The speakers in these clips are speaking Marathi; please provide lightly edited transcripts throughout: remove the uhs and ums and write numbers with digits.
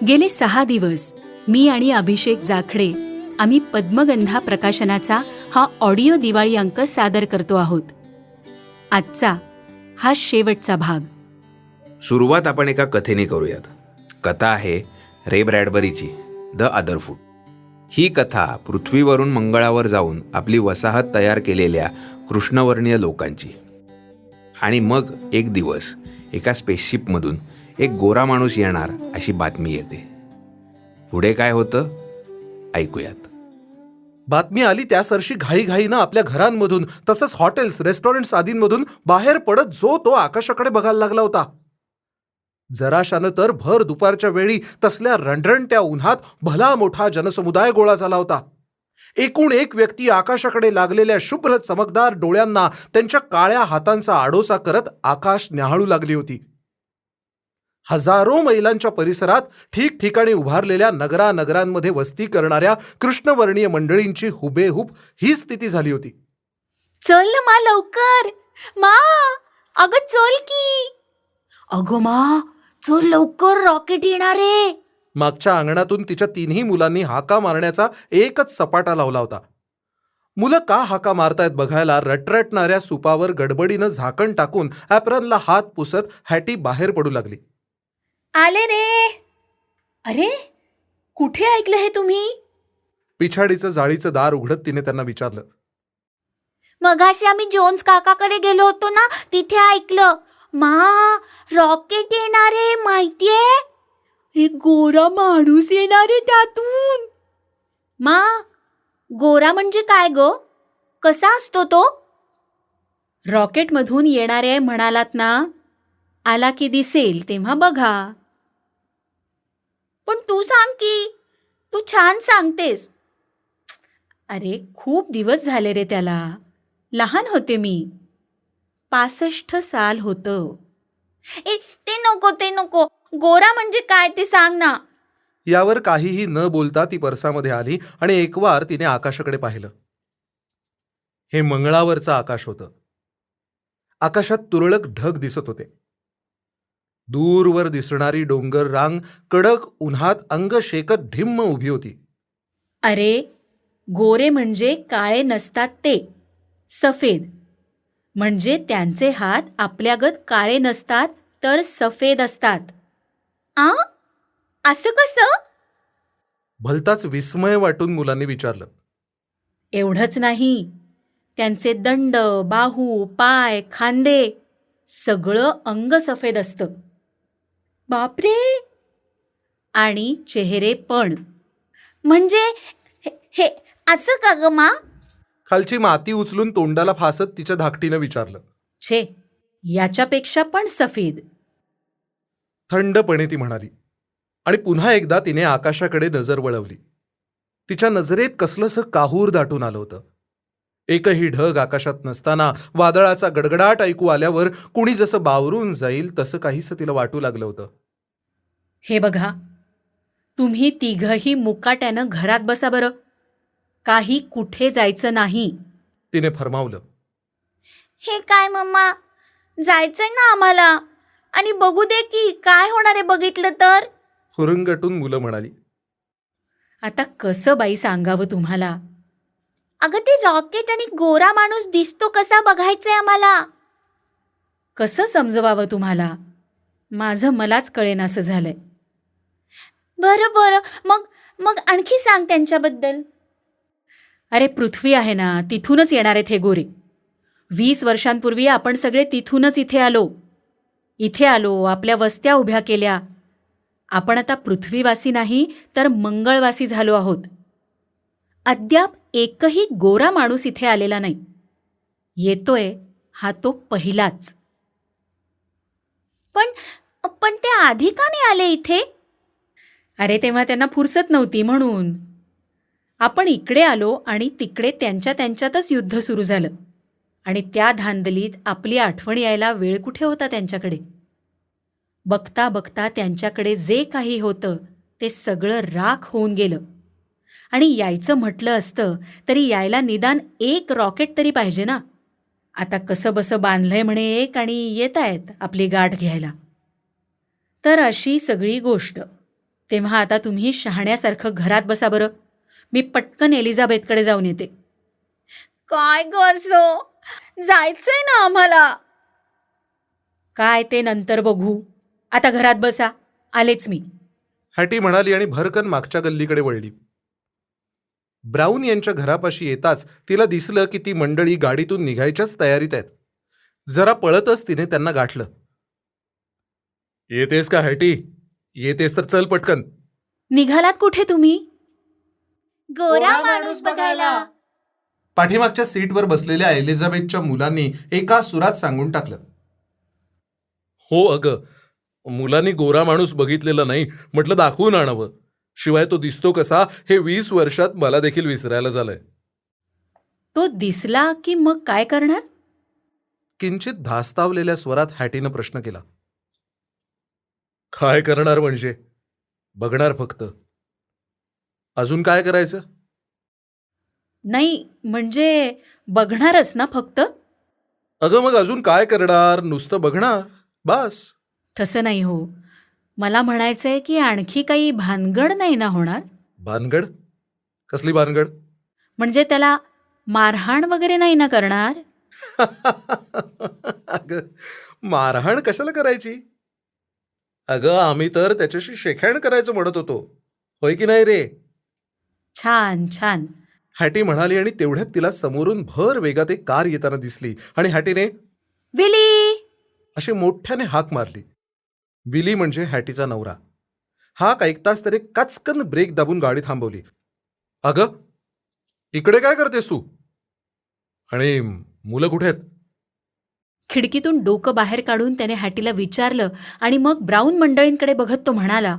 गेले 6 दिवस मी आणि अभिषेक जाखडे आम्ही पद्मगंधा प्रकाशनाचा हा ऑडिओ दिवाळी अंक सादर करतो आहोत. आजचा हा शेवटचा भाग. सुरुवात आपण एका कथेने करूयात. कथा आहे रे ब्रॅडबरीची, द अदर फूड. ही कथा पृथ्वीवरून मंगळावर जाऊन आपली वसाहत तयार केलेल्या कृष्णवर्णीय लोकांची. आणि मग एक दिवस एका स्पेसशिपमधून एक गोरा माणूस येणार अशी बातमी येते. पुढे काय होतं ऐकूयात. बातमी आली त्यासरशी घाईघाईनं आपल्या घरांमधून तसंच हॉटेल्स, रेस्टॉरंट्स आदींमधून बाहेर पडत जो तो आकाशाकडे बघायला लागला होता. जराशानं तर भर दुपारच्या वेळी तसल्या रणरणत्या उन्हात भला मोठा जनसमुदाय गोळा झाला होता. एकूण एक व्यक्ती आकाशाकडे लागलेल्या शुभ्र चमकदार डोळ्यांना त्यांच्या काळ्या हातांचा आडोसा करत आकाश न्याहाळू लागली होती. हजारो मैलांच्या परिसरात ठिकठिकाणी उभारलेल्या नगरांमध्ये वस्ती करणाऱ्या कृष्णवर्णीय मंडळींची हुबेहूब ही स्थिती झाली होती. चल ना मा लवकर, मा अगं चल की. अगं मा चल लवकर, रॉकेट येणार आहे. मागच्या अंगणातून तिच्या 3ही मुलांनी हाका मारण्याचा एकच सपाटा लावला होता. मुलं का हाका मारतायत बघायला रटरटणाऱ्या सुपावर गडबडीनं झाकण टाकून ॲप्रनला हात पुसत हॅटी बाहेर पडू लागली. आले रे. अरे कुठे ऐकलं हे तुम्ही? पिछाडीचं जाळीचं दार उघडत तिने त्यांना विचारलं. मगाशी आम्ही जोन्स काकाकडे गेलो होतो ना, तिथे ऐकलं. मा रॉकेट येणारे माहितीये? एक गोरा माणूस येणार आहे त्यातून. मा गोरा म्हणजे काय गो? कसा असतो तो? रॉकेटमधून येणारे म्हणालात ना, आला की दिसेल तेव्हा बघा. पण तू सांग की, तू छान सांगतेस. अरे खूप दिवस झाले रे त्याला. लहान होते मी. 65 साल होतं. ते नको. गोरा म्हणजे काय ते सांग ना. यावर काहीही न बोलता ती परसामध्ये आली आणि एकवार तिने आकाशाकडे पाहिलं. हे मंगळावरचं आकाश होतं. आकाशात तुरळक ढग दिसत होते. दूरवर दिसणारी डोंगर रांग कडक उन्हात अंग शेकत ढिम्म उभी होती. अरे गोरे म्हणजे काळे नसतात, ते सफेद. म्हणजे त्यांचे हात आपल्यागत काळे नसतात तर सफेद असतात. असं कसं? भलताच विस्मय वाटून मुलांनी विचारलं. एवढंच नाही, त्यांचे दंड, बाहू, पाय, खांदे सगळं अंग सफेद असतं. बापरे. आणि चेहरे पण. म्हणजे हे असं का ग मा? खालची माती उचलून तोंडाला फासत तिच्या धाकटीनं विचारलं. छे, याच्यापेक्षा पण सफेद. थंडपणे ती म्हणाली आणि पुन्हा एकदा तिने आकाशाकडे नजर वळवली. तिच्या नजरेत कसलंसं काहूर दाटून आलं होतं. एकही ढग आकाशात नसताना वादळाचा गडगडाट ऐकू आल्यावर कुणी जसं बावरून जाईल तसं काहीसं तिला वाटू लागलं होतं. हे बघा, तुम्ही तिघही मुकाट्यानं घरात बसा बरं. काही कुठे जायचं नाही, तिने फरमावलं. हे काय मम्मा, जायचंय ना आम्हाला. आणि बघू दे की काय होणार आहे बघितलं तर. हुरंगटून मुलं म्हणाली. आता कसं बाई सांगावं तुम्हाला. अगं ते रॉकेट आणि गोरा माणूस दिसतो कसा बघायचंय आम्हाला. कसं समजवावं तुम्हाला. माझं मलाच कळेनासं झालंय. बरं मग आणखी सांग त्यांच्याबद्दल. अरे पृथ्वी आहे ना, तिथूनच येणार आहेत हे गोरे. 20 वर्षांपूर्वी आपण सगळे तिथूनच इथे आलो, आपल्या वस्त्या उभ्या केल्या. आपण आता पृथ्वीवासी नाही तर मंगळवासी झालो आहोत. अद्याप एकही गोरा माणूस इथे आलेला नाही. येतोय हा तो पहिलाच. पण ते आधी का नाही आले इथे? अरे तेव्हा त्यांना फुरसत नव्हती म्हणून. आपण इकडे आलो आणि तिकडे त्यांच्यातच युद्ध सुरू झालं. आणि त्या धांदलीत आपली आठवण यायला वेळ कुठे होता त्यांच्याकडे. बघता बघता त्यांच्याकडे जे काही होतं ते सगळं राख होऊन गेलं. आणि यायचं म्हटलं असतं तरी यायला निदान एक रॉकेट तरी पाहिजे ना. आता कसं बसं बांधलंय म्हणे एक आणि येत आहेत आपली गाठ घ्यायला. तर अशी सगळी गोष्ट. तेव्हा आता तुम्ही शहाण्यासारखं घरात बसा बरं. मी पटकन एलिझाबेथकडे जाऊन येते. काय ग असं? जायचंय ना आम्हाला. काय ते नंतर बघू. आता घरात बसा. आलेच मी. हॅटी म्हणाली आणि भरकन मागच्या गल्लीकडे वळली. ब्राऊन यांच्या घरापाशी येताच तिला दिसलं की ती मंडळी गाडीतून निघायच्याच तयारीत आहेत. जरा पळतच तिने त्यांना गाठलं. येतेस का हॅटी? येतेस तर चल पटकन. निघालात कुठे तुम्ही? गोरा माणूस बघायला. पाठीमागच्या सीटवर बसलेल्या एलिझाबेथच्या मुलांनी एका सुरात सांगून टाकलं. हो अगं, मुलांनी गोरा माणूस बघितलेला नाही, म्हटलं दाखवून आणावं. शिवाय तो दिसतो कसा हे 20 वर्षात मला देखील विसरायला झालंय. तो दिसला की मग काय करणार? किंचित धास्तावलेल्या स्वरात हॅटीनं प्रश्न केला. काय करणार म्हणजे? बघणार फक्त. अजून काय करायचं? नाही म्हणजे बघणारच ना फक्त? अगं मग अजून काय करणार? नुसतं बघणार बस. तसं नाही हो. मला म्हणायचंय की आणखी काही भानगड नाही ना होणार? भानगड? कसली भानगड? म्हणजे त्याला मारहाण वगैरे नाही ना करणार? अगं मारहाण कशाला करायची? अगं आम्ही तर त्याच्याशी शेकहँड करायचं म्हणत होतो, होय की नाही रे? छान छान. हॅटी म्हणाली आणि तेवढ्यात तिला समोरून भर वेगात एक कार येताना दिसली आणि हॅटीने विली! अशी मोठ्याने हाक मारली. विली म्हणजे हॅटीचा नवरा. हाक ऐकताच त्याने कचकन ब्रेक दाबून गाडी थांबवली. अगं इकडे काय करतेस तू? आणि मुलं कुठे आहेत? खिडकीतून डोकं बाहेर काढून त्याने हॅटीला विचारलं आणि मग ब्राऊन मंडळींकडे बघत तो म्हणाला,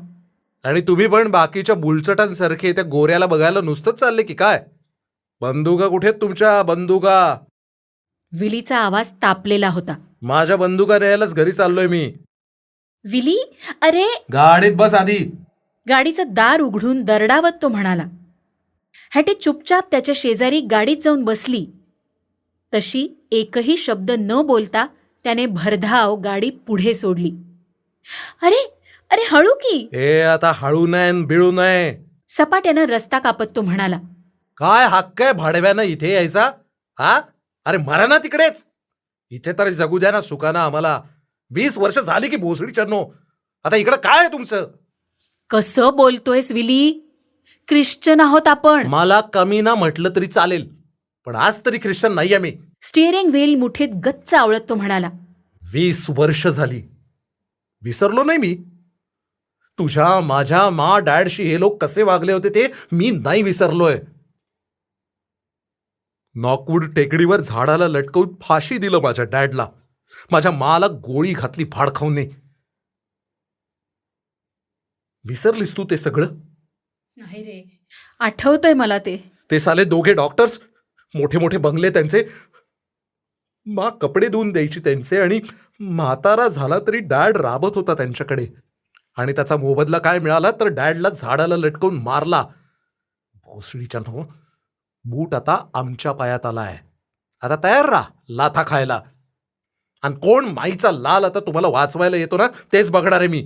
आणि तुम्ही पण बाकीच्या बुलचटांसारखे त्या गोऱ्याला बघायला नुसतंच चालले की काय? बंदुका कुठे आहेत तुमच्या? बंदुका? विलीचा आवाज तापलेला होता. माझ्या बंदुका न्यायलाच घरी चाललोय मी. विली, अरे! गाडीत बस आधी. गाडीचं दार उघडून दरडावत तो म्हणाला. हॅटी चुपचाप त्याच्या शेजारी गाडीत जाऊन बसली. तशी एकही शब्द न बोलता त्याने भरधाव गाडी पुढे सोडली. अरे अरे हळू की! हे आता हळू नाही न बिळू नाही. सपाट्यानं रस्ता कापत तो म्हणाला. काय हक्क आहे भाडव्यानं इथे यायचा? हा? अरे मरा ना तिकडेच. इथे तर जगू द्या ना सुखानं आम्हाला. 20 वर्ष झाली की भोसडीच्यानो. आता इकडं काय आहे तुमचं? कसं बोलतोयस विली? ख्रिश्चन आहोत आपण. मला कमी ना म्हटलं तरी चालेल, पण आज तरी ख्रिश्चन नाहीये मी. स्टिअरिंग व्हील मुठीत गच्च आवळत तो म्हणाला. 20 वर्ष झाली. विसरलो नाही मी. तुझ्या माझ्या मा डॅडशी हे लोक कसे वागले होते ते मी नाही विसरलोय. नॉकवूड टेकडीवर झाडाला लटकवून फाशी दिलं माझ्या डॅडला. माझ्या माला गोळी घातली फाडखाऊने. विसरलीस तू ते सगळं? नाही रे, आठवतंय मला ते. ते साले दोघे डॉक्टर्स, मोठे मोठे बंगले त्यांचे, मा कपडे धुवून द्यायची त्यांचे, आणि म्हातारा झाला तरी डॅड राबत होता त्यांच्याकडे. आणि त्याचा मोबदला काय मिळाला तर डॅडला झाडाला लटकवून मारला. भोसडीच्या नो, बूट आता आमच्या पायात आलाय. आता तयार राहा लाथा खायला. आणि कोण माईचा लाल आता तुम्हाला वाचवायला येतो ना तेच बघणार आहे मी.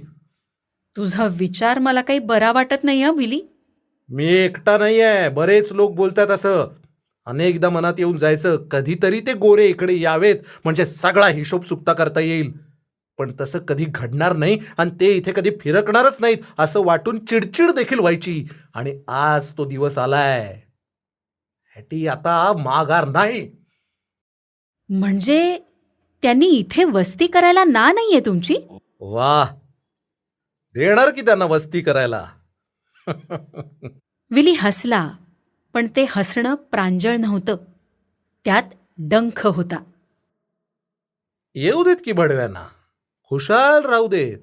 तुझा विचार मला काही बरा वाटत नाही हं विली. मी एकटा नाहीये, बरेच लोक बोलतात असं. अनेकदा मनात येऊन जायचं कधीतरी ते गोरे इकडे यावेत म्हणजे सगळा हिशोब चुकता करता येईल. पण तसं कधी घडणार नाही आणि ते इथे कधी फिरकणारच नाहीत असं वाटून चिडचिड देखील व्हायची. आणि आज तो दिवस आलाय. हॅटी आता माघार नाही. म्हणजे त्यांनी इथे वस्ती करायला ना नाहीये तुमची? वा, देणार की त्यांना वस्ती करायला. विली हसला, पण ते हसणं प्रांजळ नव्हतं. त्यात डंख होता. येऊ देत की भडव्यांना, खुशाल राहू देत.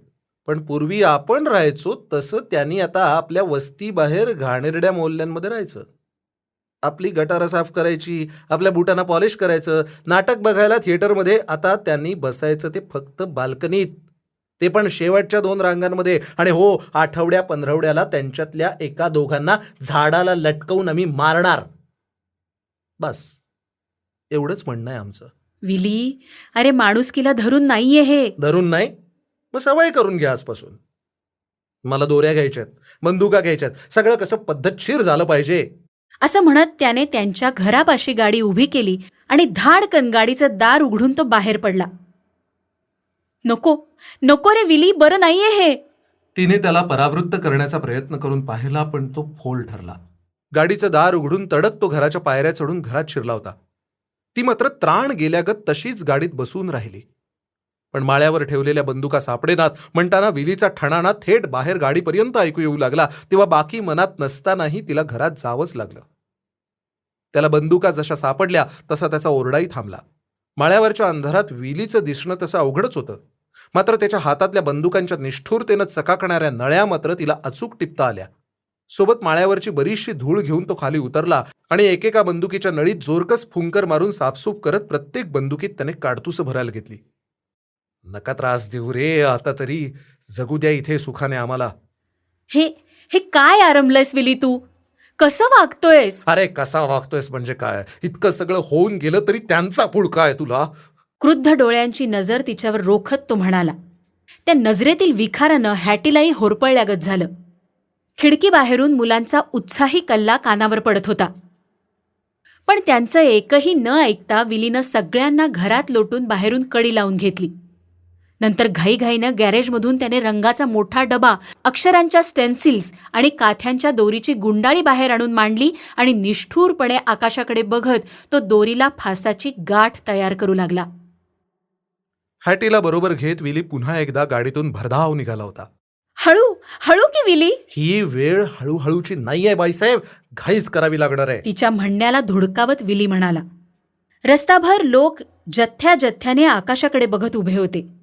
पण पूर्वी आपण राहायचो तसं त्यांनी आता आपल्या वस्ती बाहेर घाणेरड्या मोहल्ल्यांमध्ये राहायचं. आपली गटारं साफ करायची, आपल्या बुटांना पॉलिश करायचं, नाटक बघायला थिएटरमध्ये. आता त्यांनी बसायचं ते फक्त बाल्कनीत, ते पण शेवटच्या 2 रांगांमध्ये. आणि हो, आठवड्या 15 त्यांच्यातल्या एका दोघांना झाडाला लटकवून आम्ही मारणार. बस एवढंच म्हणणं आहे आमचं. विली, अरे माणुसकीला धरून नाहीये हे. धरून नाही? मग सवय करून घ्या आजपासून. मला दोऱ्या घ्यायच्यात, बंदुका घ्यायच्यात, सगळं कसं पद्धतशीर झालं पाहिजे. असं म्हणत त्याने त्यांच्या घरापाशी गाडी उभी केली आणि धाडकन गाडीचं दार उघडून तो बाहेर पडला. नको नको रे विली, बरं नाहीये हे. तिने त्याला परावृत्त करण्याचा प्रयत्न करून पाहिला, पण तो फोल ठरला. गाडीचं दार उघडून तडक तो घराच्या पायऱ्या चढून घरात शिरला होता. ती मात्र त्राण गेल्यागत तशीच गाडीत बसून राहिली. पण माळ्यावर ठेवलेल्या बंदुका सापडेनात म्हणताना विलीचा ठणाणा थेट बाहेर गाडीपर्यंत ऐकू येऊ लागला. तेव्हा बाकी मनात नसतानाही तिला घरात जावंच लागलं. त्याला बंदुका जशा सापडल्या तसा त्याचा ओरडाही थांबला. माळ्यावरच्या अंधारात विलीचं दिसणं तसं अवघडच होतं. मात्र त्याच्या हातातल्या बंदुकांच्या निष्ठुरतेनं चकाकणाऱ्या नळ्या मात्र तिला अचूक टिपता आल्या. सोबत माळ्यावरची बरीचशी धूळ घेऊन तो खाली उतरला आणि एकेका बंदुकीच्या नळीत जोरकस फुंकर मारून साफसूफ करत प्रत्येक बंदुकीत त्याने काडतुसं भरायला घेतली. नका त्रास देऊ रे, आता तरी जगू द्या इथे सुखाने आम्हाला. हे हे काय आरंभलंयस विली तू? कसं वागतोयस? अरे कसा वागतोयस म्हणजे काय? इतकं सगळं होऊन गेलं तरी त्यांचा पुळका आहे तुला. क्रुद्ध डोळ्यांची नजर तिच्यावर रोखत तो म्हणाला. त्या नजरेतील विखारानं हॅटीलाही होरपळल्यागत झालं. खिडकीबाहेरून मुलांचा उत्साही कल्ला कानावर पडत होता. पण त्यांचं एकही न ऐकता विलीनं सगळ्यांना घरात लोटून बाहेरून कडी लावून घेतली. नंतर घाईघाईनं गॅरेजमधून त्याने रंगाचा मोठा डबा, अक्षरांच्या स्टेन्सिल्स आणि काथ्यांच्या दोरीची गुंडाळी बाहेर आणून मांडली आणि निष्ठुरपणे आकाशाकडे बघत तो दोरीला फासाची गाठ तयार करू लागला. हॅटीला बरोबर घेत विली पुन्हा एकदा गाडीतून भरधाव निघाला होता. हळू हळू की विली? ही वेळ हळूहळूची नाहीये बाईसाहेब, घाईच करावी लागणार आहे. तिच्या म्हणण्याला धुडकावत विली म्हणाला. रस्ताभर लोक जथ्या जथ्याने आकाशाकडे बघत उभे होते.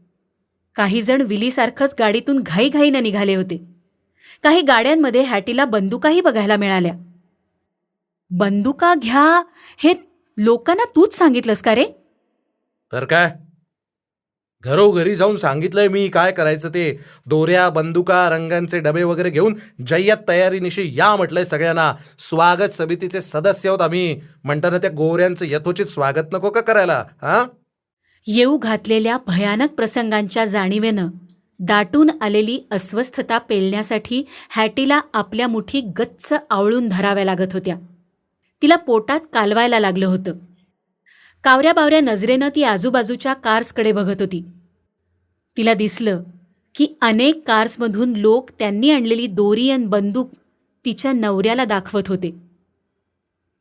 काही जण विलीसारखंच गाडीतून घाईघाईनं निघाले होते. काही गाड्यांमध्ये हॅटीला बंदुकाही बघायला मिळाल्या. बंदुका घ्या हे लोकांना तूच सांगितलंस का रे? तर काय, घरोघरी जाऊन सांगितलंय मी काय करायचं ते. दोऱ्या, बंदुका, रंगांचे डबे वगैरे घेऊन जय्यत तयारीनिशी या म्हटलंय सगळ्यांना. स्वागत समितीचे सदस्य आहोत आम्ही. म्हणताना त्या गोऱ्यांचं यथोचित स्वागत नको का करायला? हा, येऊ घातलेल्या भयानक प्रसंगांच्या जाणीवेनं दाटून आलेली अस्वस्थता पेलण्यासाठी हॅटीला आपल्या मुठी गच्च आवळून धराव्या लागत होत्या. तिला पोटात कालवायला लागलं होतं. कावऱ्याबावऱ्या नजरेनं ती आजूबाजूच्या कार्सकडे बघत होती. तिला दिसलं की अनेक कार्समधून लोक त्यांनी आणलेली दोरी अन बंदूक तिच्या नवऱ्याला दाखवत होते.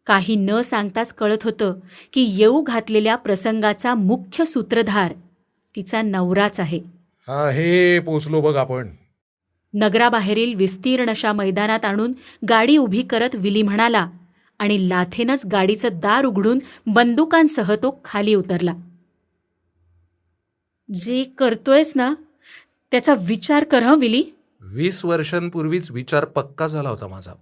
काही न सांगताच कळत होतं की येऊ घातलेल्या प्रसंगाचा मुख्य सूत्रधार तिचा नवराच आहे. हा, हे पोचलो बघ आपण. नगराबाहेरील विस्तीर्ण अशा मैदानात आणून गाडी उभी करत विली म्हणाला आणि लाथेनच गाडीचं दार उघडून बंदुकांसह तो खाली उतरला. जे करतोयस ना त्याचा विचार कर हं विली. 20 वर्षांपूर्वीच विचार पक्का झाला होता माझा.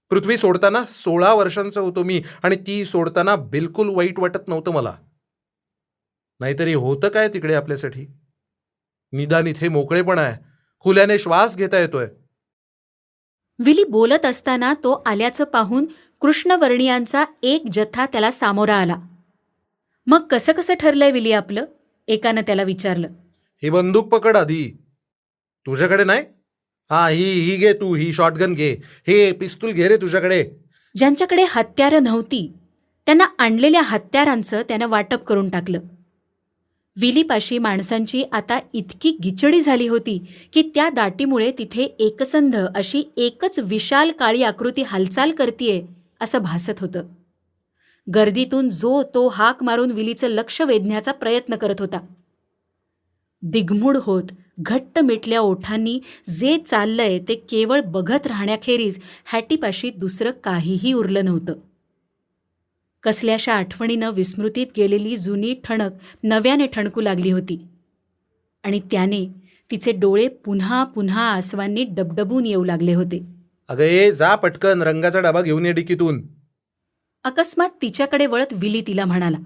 पृथ्वी सोडताना 16 वर्षांचा होतो मी आणि ती सोडताना बिलकुल वाईट वाटत नव्हतं मला. नाहीतरी होतं काय तिकडे आपल्यासाठी? निदान इथे मोकळेपण आहे, खुल्याने श्वास घेता येतोय. विली बोलत असताना तो आल्याचं पाहून कृष्णवर्णियांचा एक जथ्था त्याला सामोरा आला. मग कसं कसं ठरलंय विली आपलं? एकानं त्याला विचारलं. ही बंदूक पकड आधी. तुझ्याकडे नाही? हा, ही घे तू, ही शॉटगन घे. हे पिस्तूल घे रे तुझ्याकडे. ज्यांच्याकडे हत्यारं नव्हती त्यांना आणलेल्या हत्यारांचं त्यानं वाटप करून टाकलं. विलीपाशी माणसांची आता इतकी गिचडी झाली होती की त्या दाटीमुळे तिथे एकसंध अशी एकच विशाल काळी आकृती हालचाल करतीये असं भासत होतं. गर्दीतून जो तो हाक मारून विलीचं लक्ष वेधण्याचा प्रयत्न करत होता. दिग्मूढ होत घट्ट मिटल्या ओठांनी जे चाललंय ते केवळ बघत राहण्याखेरीज हॅटीपाशी दुसरं काहीही उरलं नव्हतं. कसल्याशा आठवणीनं विस्मृतीत गेलेली जुनी ठणक नव्याने ठणकू लागली होती आणि त्याने तिचे डोळे पुन्हा पुन्हा आसवांनी डबडबून येऊ लागले होते. अगं ये जा पटकन, रंगाचा डबा घेऊन ये डिकीतून. अकस्मात तिच्याकडे वळत विली तिला म्हणाला.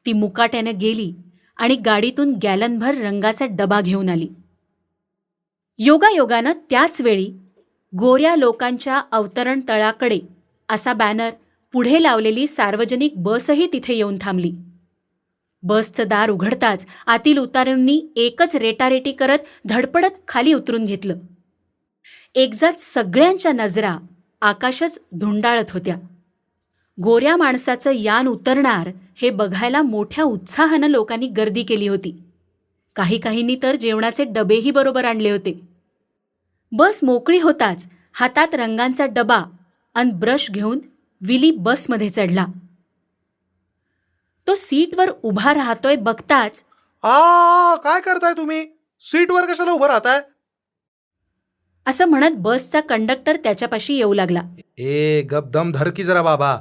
ती मुकाट्यानं गेली आणि गाडीतून गॅलनभर रंगाचा डबा घेऊन आली. योगायोगानं त्याच वेळी गोऱ्या लोकांच्या अवतरण तळाकडे असा बॅनर पुढे लावलेली सार्वजनिक बसही तिथे येऊन थांबली. बसचं दार उघडताच आतील उतारूंनी एकच रेटारेटी करत धडपडत खाली उतरून घेतलं. एकदाच सगळ्यांच्या नजरा आकाशच धुंडाळत होत्या. गोऱ्या माणसाचं यान उतरणार हे बघायला मोठ्या उत्साहानं लोकांनी गर्दी केली होती. काही काहींनी तर जेवणाचे डबेही बरोबर आणले होते. बस मोकळी होताच हातात रंगांचा डबा अन ब्रश घेऊन विली बसमध्ये चढला. तो सीटवर उभा राहतोय बघताच काय करताय तुम्ही? सीटवर कशाला उभं राहताय? असं म्हणत बसचा कंडक्टर त्याच्यापाशी येऊ लागला. गपदम धर की जरा बाबा,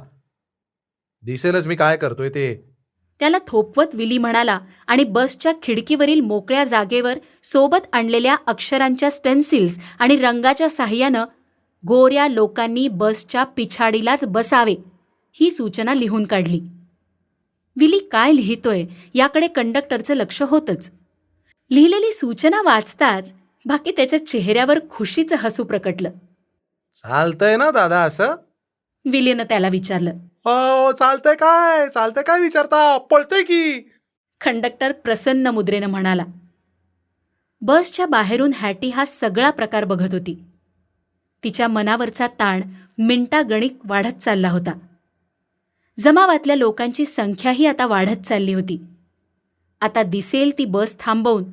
दिसेलच मी काय करतोय ते. त्याला थोपवत विली म्हणाला आणि बसच्या खिडकीवरील मोकळ्या जागेवर सोबत आणलेल्या अक्षरांच्या स्टेन्सिल्स आणि रंगाच्या साह्यानं गोऱ्या लोकांनी बसच्या पिछाडीलाच बसावे ही सूचना लिहून काढली. विली काय लिहितोय याकडे कंडक्टरचं लक्ष होतंच. लिहिलेली सूचना वाचताच बाकी त्याच्या चेहऱ्यावर खुशीचं हसू प्रकटलं. चालतंय ना दादा असं? विलीनं त्याला विचारलं. चालतंय काय विचारता? पळतोय की. कंडक्टर प्रसन्न मुद्रेनं म्हणाला. बसच्या बाहेरून हॅटी हा सगळा प्रकार बघत होती. तिच्या मनावरचा ताण मिनिटागणिक वाढत चालला होता. जमावातल्या लोकांची संख्याही आता वाढत चालली होती. आता दिसेल ती बस थांबवून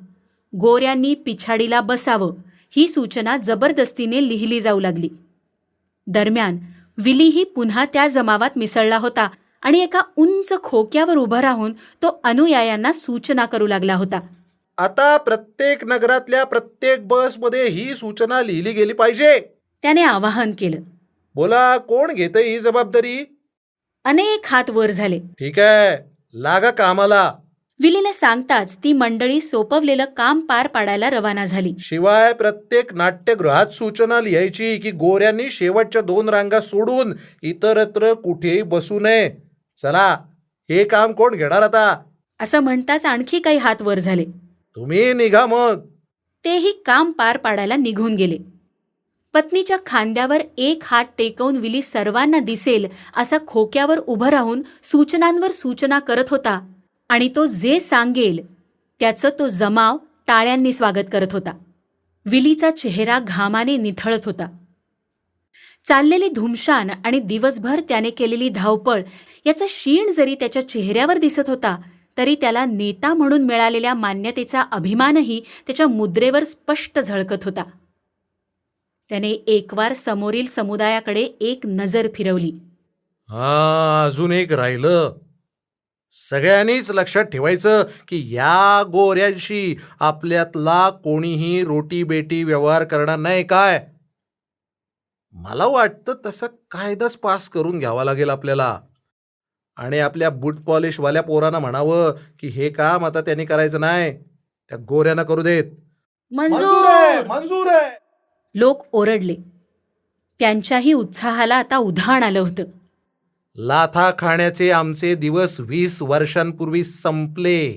गोऱ्यांनी पिछाडीला बसावं ही सूचना जबरदस्तीने लिहिली जाऊ लागली. दरम्यान विलीही पुन्हा त्या जमावात मिसळला होता आणि एका उंच खोक्यावर उभा राहून तो अनुयायांना सूचना करू लागला होता. आता प्रत्येक नगरातल्या प्रत्येक बसमध्ये ही सूचना लिहिली गेली पाहिजे. त्याने आवाहन केलं. बोला, कोण घेतंय ही जबाबदारी? अनेक हात वर झाले. ठीक आहे, लागा कामाला. विलीने सांगताच ती मंडळी सोपवलेलं काम पार पाडायला रवाना झाली. शिवाय प्रत्येक नाट्यगृहात सूचना लिहायची की गोऱ्यांनी शेवटच्या 2 रांगा सोडून इतरत्र कुठेही बसू नये. चला, हे काम कोण घेणार आता? असं म्हणताच आणखी काही हात वर झाले. तुम्ही निघा मग. तेही काम पार पाडायला निघून गेले. पत्नीच्या खांद्यावर एक हात टेकवून विली सर्वांना दिसेल असा खोक्यावर उभं राहून सूचनांवर सूचना करत होता आणि तो जे सांगेल त्याचं तो जमाव टाळ्यांनी स्वागत करत होता. विलीचा चेहरा घामाने निथळत होता. चाललेली धुमशान आणि दिवसभर त्याने केलेली धावपळ याचा शीण जरी त्याच्या चेहऱ्यावर दिसत होता तरी त्याला नेता म्हणून मिळालेल्या मान्यतेचा अभिमानही त्याच्या मुद्रेवर स्पष्ट झळकत होता. त्याने एकवार समोरील समुदायाकडे एक नजर फिरवली. अजून एक राहिलं. सगळ्यांनीच लक्षात ठेवायचं की या गोऱ्यांशी आपल्यातला कोणीही रोटी बेटी व्यवहार करणार नाही. काय मला वाटतं तसं कायदाच पास करून घ्यावा लागेल आपल्याला. आणि आपल्या बूट पॉलिशवाल्या पोरांना म्हणावं की हे काम आता त्यांनी करायचं नाही, त्या गोऱ्यांना करू देत. मंजूर आहे. लोक ओरडले. त्यांच्याही उत्साहाला आता उधाण आलं होतं. लाथा खाण्याचे आमचे दिवस 20 वर्षांपूर्वी संपले.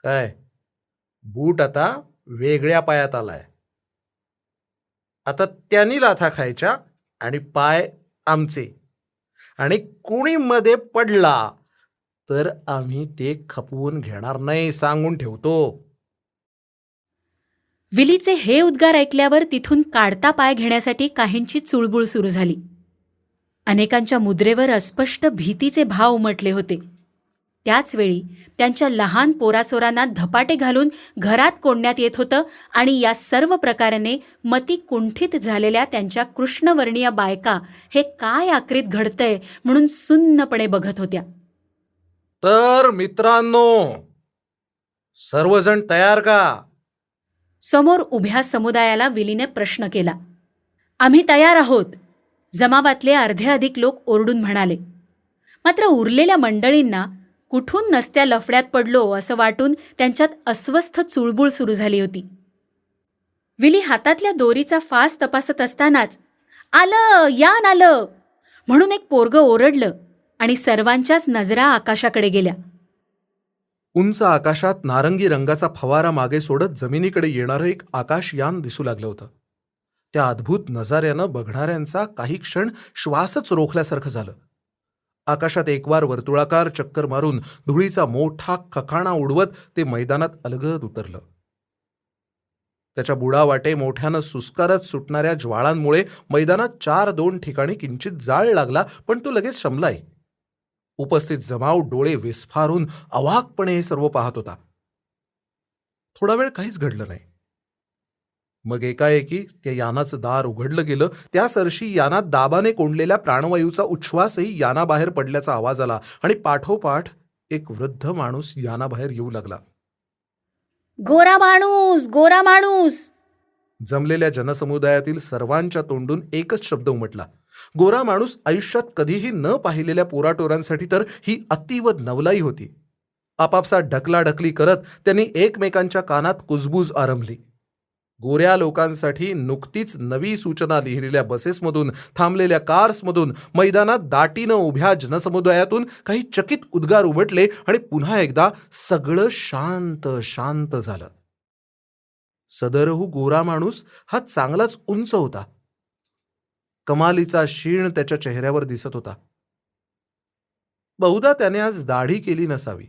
काय, बूट आता वेगळ्या पायात आलाय. आता त्यांनी लाथा खायच्या आणि पाय आमचे. आणि कुणी मध्ये पडला तर आम्ही ते खपवून घेणार नाही, सांगून ठेवतो. विलीचे हे उद्गार ऐकल्यावर तिथून काढता पाय घेण्यासाठी काहींची चुळबुळ सुरू झाली. अनेकांच्या मुद्रेवर अस्पष्ट भीतीचे भाव उमटले होते. त्याचवेळी त्यांच्या लहान पोरासोरांना धपाटे घालून घरात कोंडण्यात येत होतं आणि या सर्व प्रकाराने मती कुंठित झालेल्या त्यांच्या कृष्णवर्णीय बायका हे काय आक्रीत घडतंय म्हणून सुन्नपणे बघत होत्या. तर मित्रांनो, सर्वजण तयार का? समोर उभ्या समुदायाला विलीने प्रश्न केला. आम्ही तयार आहोत, जमावातले अर्धे अधिक लोक ओरडून म्हणाले. मात्र उरलेल्या मंडळींना कुठून नसत्या लफड्यात पडलो असं वाटून त्यांच्यात अस्वस्थ चुळबुळ सुरू झाली होती. विली हातातल्या दोरीचा फास तपासत असतानाच आलं यान आलं म्हणून एक पोरगं ओरडलं आणि सर्वांच्याच नजरा आकाशाकडे गेल्या. उंच आकाशात नारंगी रंगाचा फवारा मागे सोडत जमिनीकडे येणारं एक आकाशयान दिसू लागलं होतं. त्या अद्भुत नजाऱ्यानं बघणाऱ्यांचा काही क्षण श्वासच रोखल्यासारखं झालं. आकाशात एकवार वर्तुळाकार चक्कर मारून धुळीचा मोठा खकाणा उडवत ते मैदानात अलगद उतरलं. त्याच्या बुडावाटे मोठ्यानं सुस्कारत सुटणाऱ्या ज्वाळांमुळे मैदानात 4-2 ठिकाणी किंचित जाळ लागला, पण तो लगेच शमलाही. उपस्थित जमाव डोळे विस्फारून अवाकपणे हे सर्व पाहत होता. थोडा वेळ काहीच घडलं नाही. मग एकाएकी त्या यानाचं दार उघडलं गेलं. त्या सरशी यानात दाबाने कोंडलेल्या प्राणवायूचा उच्छ्वासही यानाबाहेर पडल्याचा आवाज आला आणि पाठोपाठ एक वृद्ध माणूस यानाबाहेर येऊ लागला. गोरा माणूस, गोरा माणूस. जमलेल्या जनसमुदायातील सर्वांच्या तोंडून एकच शब्द उमटला. गोरा माणूस आयुष्यात कधीही न पाहिलेल्या पोराटोरांसाठी तर ही अतिव नवलाई होती. आपापसात ढकलाढकली करत त्यांनी एकमेकांच्या कानात कुजबूज आरंभली. गोऱ्या लोकांसाठी नुकतीच नवी सूचना लिहिलेल्या बसेसमधून, थांबलेल्या कार्समधून, मैदानात दाटीनं उभ्या जनसमुदायातून काही चकित उद्गार उमटले आणि पुन्हा एकदा सगळं शांत शांत झालं. सदरहू गोरा माणूस हा चांगलाच उंच होता. कमालीचा शीण त्याच्या चेहऱ्यावर दिसत होता. बहुधा त्याने आज दाढी केली नसावी.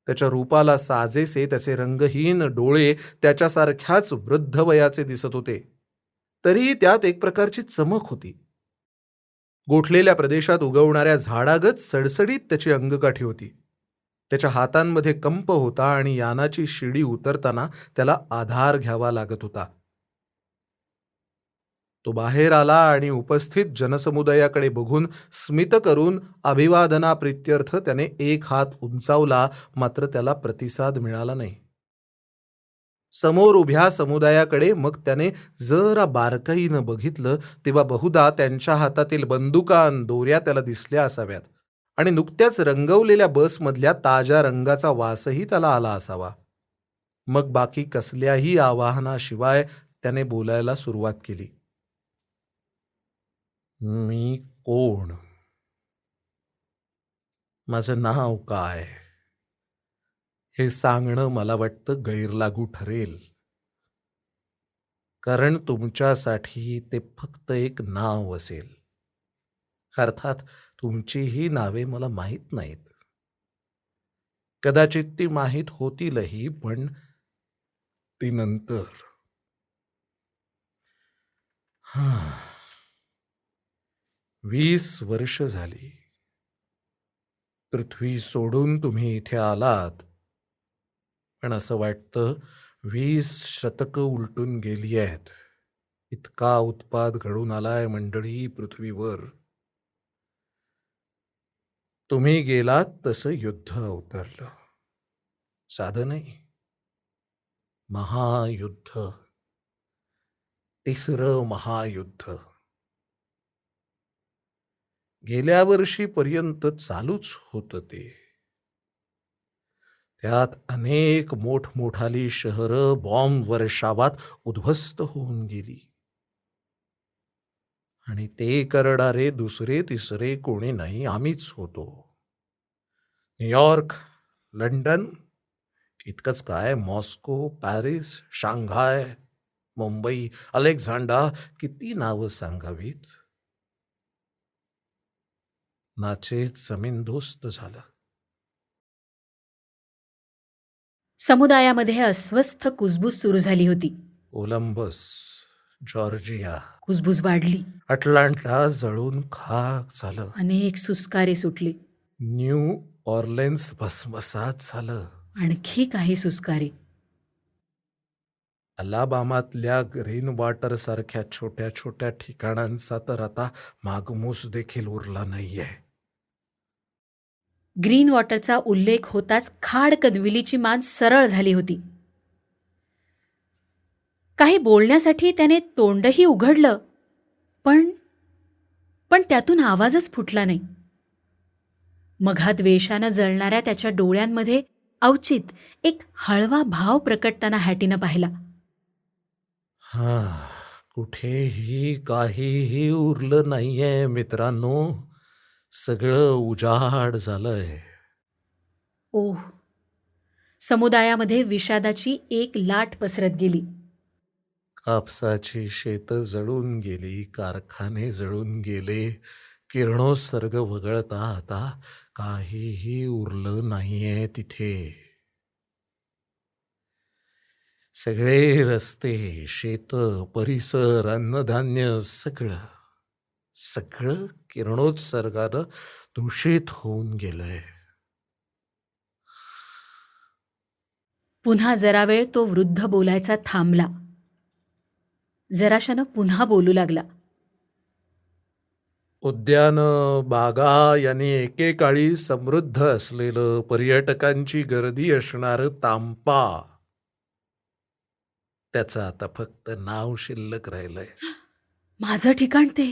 त्याच्या रूपाला साजेसे त्याचे रंगहीन डोळे त्याच्यासारख्याच वृद्ध वयाचे दिसत होते. तरीही त्यात एक प्रकारची चमक होती. गोठलेल्या प्रदेशात उगवणाऱ्या झाडागत सडसडीत त्याची अंगकाठी होती. त्याच्या हातांमध्ये कंप होता आणि यानाची शिडी उतरताना त्याला आधार घ्यावा लागत होता. तो बाहेर आला आणि उपस्थित जनसमुदायाकडे बघून स्मित करून अभिवादनाप्रित्यर्थ त्याने एक हात उंचावला, मात्र त्याला प्रतिसाद मिळाला नाही. समोर उभ्या समुदायाकडे मग त्याने जरा बारकाईनं बघितलं तेव्हा बहुधा त्यांच्या हातातील बंदुकान दोऱ्या त्याला दिसल्या असाव्यात आणि नुकत्याच रंगवलेल्या बसमधल्या ताज्या रंगाचा वासही त्याला आला असावा. मग बाकी कसल्याही आवाहनाशिवाय त्याने बोलायला सुरुवात केली. मी कोण? माझं नाव काय? हे सांगणं मला वाटतं गैरलागू ठरेल, कारण तुमच्यासाठी ते फक्त एक नाव असेल. अर्थात तुमचीही नावे मला माहीत नाहीत. कदाचित ती माहीत होतीलही, पण ती नंतर. 20 वर्ष झाली. पृथ्वी सोडून तुम्ही इथे आलात, पण असं वाटतं 20 शतकं उलटून गेली आहेत. इतका उत्पात घडून आलाय मंडळी पृथ्वीवर. तुम्ही गेलात तसं युद्ध अवतरलं. साधं नाही, महायुद्ध. 3रं महायुद्ध. गेल्या वर्षीपर्यंत चालूच होतं ते. त्यात अनेक मोठमोठाली शहरं बॉम्ब वर्षावात उद्ध्वस्त होऊन गेली. आणि ते करणारे दुसरे तिसरे कोणी नाही, आम्हीच होतो. न्यूयॉर्क, लंडन, इतकंच काय, मॉस्को, पॅरिस, शांघाय, मुंबई, अलेक्झांडा, किती नावं सांगावीत. नाचेत जमीनदोस्त झालं. समुदायामध्ये अस्वस्थ कुजबूज सुरू झाली होती. कोलंबस, जॉर्जिया, कुजबूज वाढली. अटलांटा जळून खाक झालं. अनेक सुस्कारे सुटले. न्यू ऑर्लेन्स भस्मसात झालं. आणखी काही सुस्कारे. अलाबामातल्या ग्रीन वॉटर सारख्या छोट्या छोट्या ठिकाणांचा तर आता मागमूस देखील उरला नाहीये. ग्रीन वॉटरचा उल्लेख होताच खाड कनविलीची मान सरळ झाली होती. काही बोलण्यासाठी त्याने तोंडही उघडलं, पण त्यातून आवाजच फुटला नाही. मघाद्वेषानं जळणाऱ्या त्याच्या डोळ्यांमध्ये अवचित एक हळवा भाव प्रकटताना हॅटीनं पाहिला. कुठेही काहीही उरलं नाहीये मित्रांनो. सगळं उजाड झालंय. ओह! समुदायामध्ये विषादाची एक लाट पसरत गेली. कापसाची शेतं जळून गेली, कारखाने जळून गेले, किरणोत्सर्ग वगळता आता काहीही उरलं नाहीये तिथे. सगळे रस्ते, शेत, परिसर, अन्नधान्य सगळं सगळं किरणोत्सर्गानं दूषित होऊन गेलंय. पुन्हा जरा वेळ तो वृद्ध बोलायचा थांबला. जराशानं पुन्हा बोलू लागला. उद्यान, बागा यांनी एकेकाळी समृद्ध असलेलं, पर्यटकांची गर्दी असणारं तांपा, त्याचं आता फक्त नाव शिल्लक राहिलंय. माझं ठिकाण ते.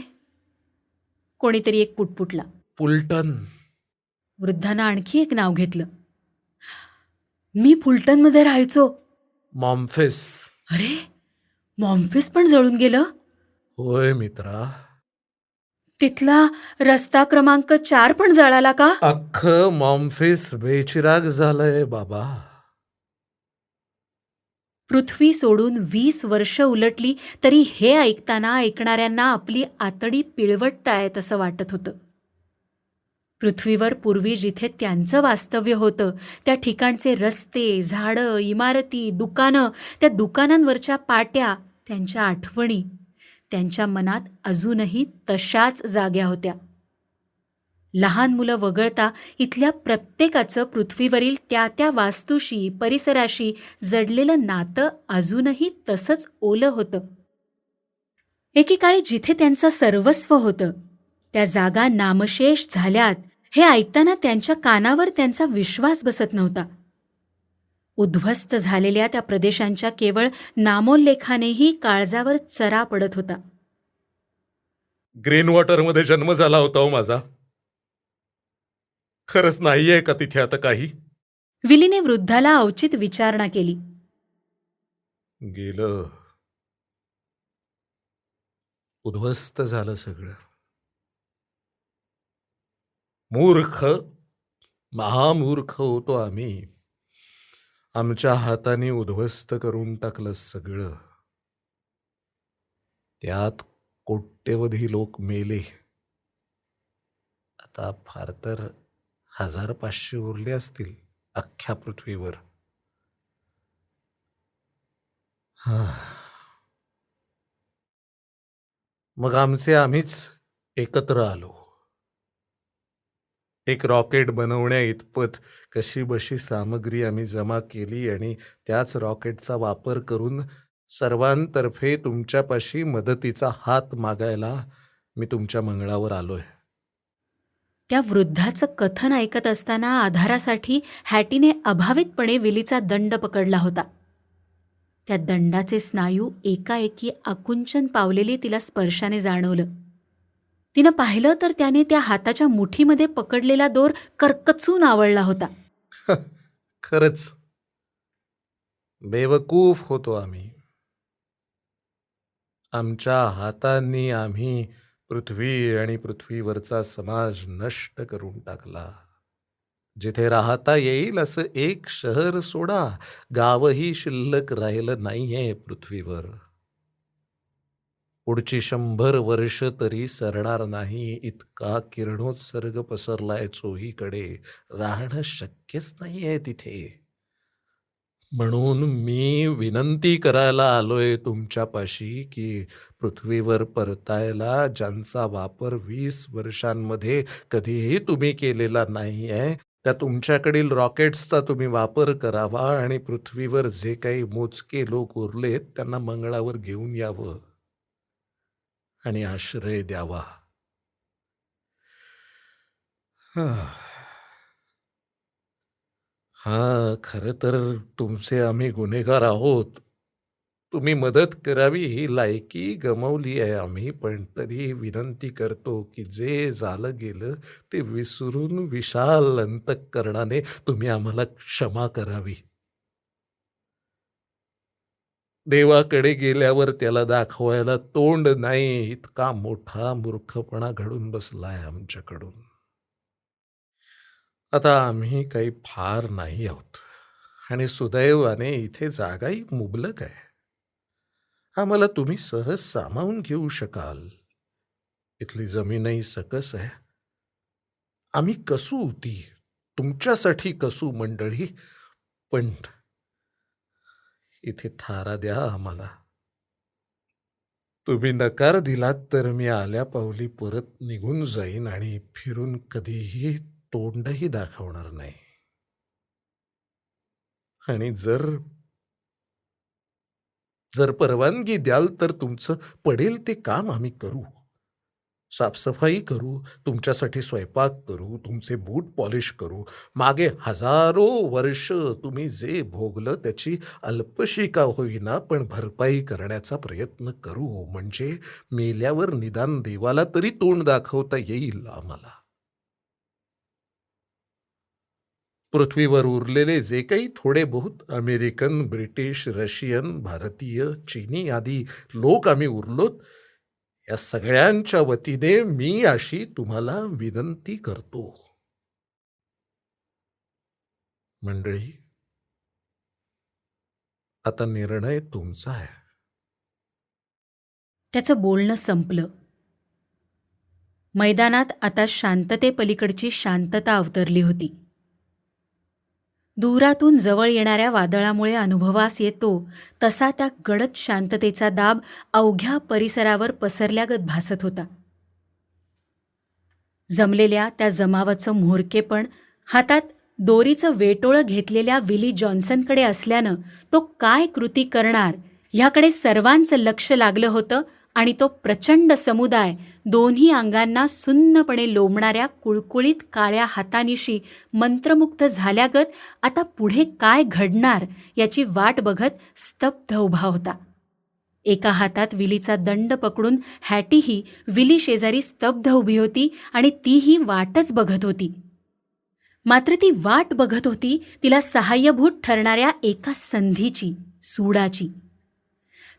कोणीतरी एक पुटपुटला. फुलटण. वृद्धानं आणखी एक नाव घेतलं. मी फुलटणमध्ये राहायचो. मॉम्फिस. अरे, मॉम्फिस पण जळून गेलं. होय मित्रा. तिथला रस्ता क्रमांक 4 पण जळाला का? अख्खं मॉम्फिस बेचिराग झालंय बाबा. पृथ्वी सोडून 20 वर्ष उलटली तरी हे ऐकताना ऐकणाऱ्यांना आपली आतडी पिळवटतायत असं वाटत होतं. पृथ्वीवर पूर्वी जिथे त्यांचं वास्तव्य होतं त्या ठिकाणचे रस्ते, झाडं, इमारती, दुकानं, त्या दुकानांवरच्या पाट्या, त्यांच्या आठवणी त्यांच्या मनात अजूनही तशाच जाग्या होत्या. लहान मुलं वगळता इथल्या प्रत्येकाचं पृथ्वीवरील त्या त्या वास्तूशी, परिसराशी जडलेलं नातं अजूनही तसंच ओलं होतं. एकेकाळी जिथे त्यांचं सर्वस्व होतं त्या जागा नामशेष झाल्यात हे ऐकताना त्यांच्या कानावर त्यांचा विश्वास बसत नव्हता. उद्ध्वस्त झालेल्या त्या प्रदेशांच्या केवळ नामोल्लेखानेही काळजावर चरा पडत होता. ग्रीन वॉटरमध्ये जन्म झाला होता हो माझा. खरंच नाहीये का तिथे आता काही? विलीने वृद्धाला औचित विचारणा केली. गेलं. उद्ध्वस्त झालं सगळं. मूर्ख, महामूर्ख होतो आम्ही. आमच्या हाताने उद्ध्वस्त करून टाकलं सगळं. त्यात कोट्यवधी लोक मेले. आता फार तर 1500 उरले असतील अख्ख्या पृथ्वीवर. मग आमचे आम्हीच एकत्र आलो. एक रॉकेट बनवण्या इतपत कशीबशी सामग्री आम्ही जमा केली आणि त्याच रॉकेटचा वापर करून सर्वांतर्फे तुमच्यापाशी मदतीचा हात मागायला मी तुमच्या मंगळावर आलोय. त्या वृद्धाचं कथन ऐकत असताना आधारासाठी हॅटीने अभावितपणे विलीचा दंड पकडला होता. त्या दंडाचे स्नायू एकाएकी आकुंचन पावलेले तिला स्पर्शाने जाणवलं. तिनं पाहिलं तर त्याने त्या हाताच्या मुठीमध्ये पकडलेला दोर कर्कचून आवळला होता. खरंच बेवकूफ होतो आम्ही. आमच्या हातांनी आम्ही पृथ्वी आणि पृथ्वीवरचा समाज नष्ट करून टाकला. जिथे राहता येईल असं एक शहर सोडा, गावही शिल्लक राहिलं नाहीये पृथ्वीवर. पुढची 100 वर्ष तरी सरणार नाही इतका किरणोत्सर्ग पसरलाय चोहीकडे. राहणं शक्यच नाहीये तिथे. म्हणून मी विनंती करायला आलोय तुमच्यापाशी की पृथ्वीवर परतायला ज्यांचा वापर 20 वर्षांमध्ये कधीही तुम्ही केलेला नाहीये त्या तुमच्याकडील रॉकेट्सचा तुम्ही वापर करावा आणि पृथ्वीवर जे काही मोजके लोक उरलेत त्यांना मंगळावर घेऊन यावं आणि आश्रय द्यावा. हा, खरं तर तुमचे आम्ही गुन्हेगार आहोत. तुम्ही मदत करावी ही लायकी गमावली आहे आम्ही. पण तरी विनंती करतो की जे झालं गेलं ते विसरून विशाल अंतःकरणाने तुम्ही आम्हाला क्षमा करावी. देवाकडे गेल्यावर त्याला दाखवायला तोंड नाही इतका मोठा मूर्खपणा घडून बसलाय आमच्याकडून. आता आम्ही काही फार नाही आहोत आणि सुदैवाने इथे जागाही मुबलक आहे. आम्हाला तुम्ही सहज सामावून घेऊ शकाल. इथली जमीनही सकस आहे. आम्ही कसू ती तुमच्यासाठी कसू मंडळी. पण इथे थारा द्या आम्हाला. तुम्ही नकार दिलात तर मी आल्या पावली परत निघून जाईन आणि फिरून कधीही तोंडही दाखवणार नाही. आणि जर जर परवानगी द्याल तर तुमचं पडेल ते काम आम्ही करू. साफसफाई करू, तुमच्यासाठी स्वयंपाक करू, तुमचे बूट पॉलिश करू. मागे हजारो वर्ष तुम्ही जे भोगलं त्याची अल्पशी का होईना पण भरपाई करण्याचा प्रयत्न करू. म्हणजे मेल्यावर निदान देवाला तरी तोंड दाखवता येईल आम्हाला. पृथ्वीवर उरलेले जे काही थोडे बहुत अमेरिकन, ब्रिटिश, रशियन, भारतीय, चीनी आदी लोक आम्ही उरलोत, या सगळ्यांच्या वतीने मी अशी तुम्हाला विनंती करतो. मंडळी, आता निर्णय तुमचा आहे. त्याचं बोलणं संपलं. मैदानात आता शांततेपलीकडची शांतता अवतरली होती. दूरातून जवळ येणाऱ्या वादळामुळे अनुभवास येतो तसा त्या गडद शांततेचा दाब अवघ्या परिसरावर पसरल्यागत भासत होता. जमलेल्या त्या जमावाचं म्होरकेपण हातात दोरीचं वेटोळं घेतलेल्या विली जॉन्सनकडे असल्यानं तो काय कृती करणार ह्याकडे सर्वांचं लक्ष लागलं होतं आणि तो प्रचंड समुदाय दोन्ही अंगांना सुन्नपणे लोंबणाऱ्या कुळकुळीत काळ्या हातानिशी मंत्रमुग्ध झाल्यागत आता पुढे काय घडणार याची वाट बघत स्तब्ध उभा होता. एका हातात विलीचा दंड पकडून हॅटीही विली शेजारी स्तब्ध उभी होती आणि तीही वाटच बघत होती. मात्र ती वाट बघत होती तिला सहाय्यभूत ठरणाऱ्या एका संधीची, सूडाची.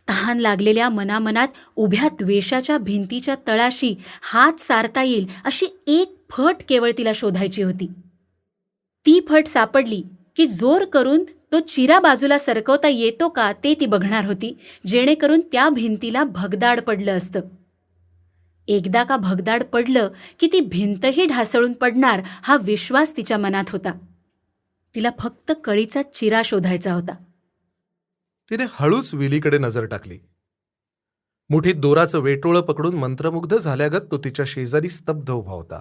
तहान लागलेल्या मनामनात उभ्या द्वेषाच्या भिंतीच्या तळाशी हात सारता येईल अशी एक फट केवळ तिला शोधायची होती. ती फट सापडली की जोर करून तो चिरा बाजूला सरकवता येतो का ते ती बघणार होती, जेणेकरून त्या भिंतीला भगदाड पडलं असतं. एकदा का भगदाड पडलं की ती भिंतही ढासळून पडणार हा विश्वास तिच्या मनात होता. तिला फक्त कळीचा चिरा शोधायचा होता. तिने हळूच विलीकडे नजर टाकली. मुठीत दोराचं वेटोळं पकडून मंत्रमुग्ध झाल्यागत तो तिच्या शेजारी स्तब्ध उभा होता.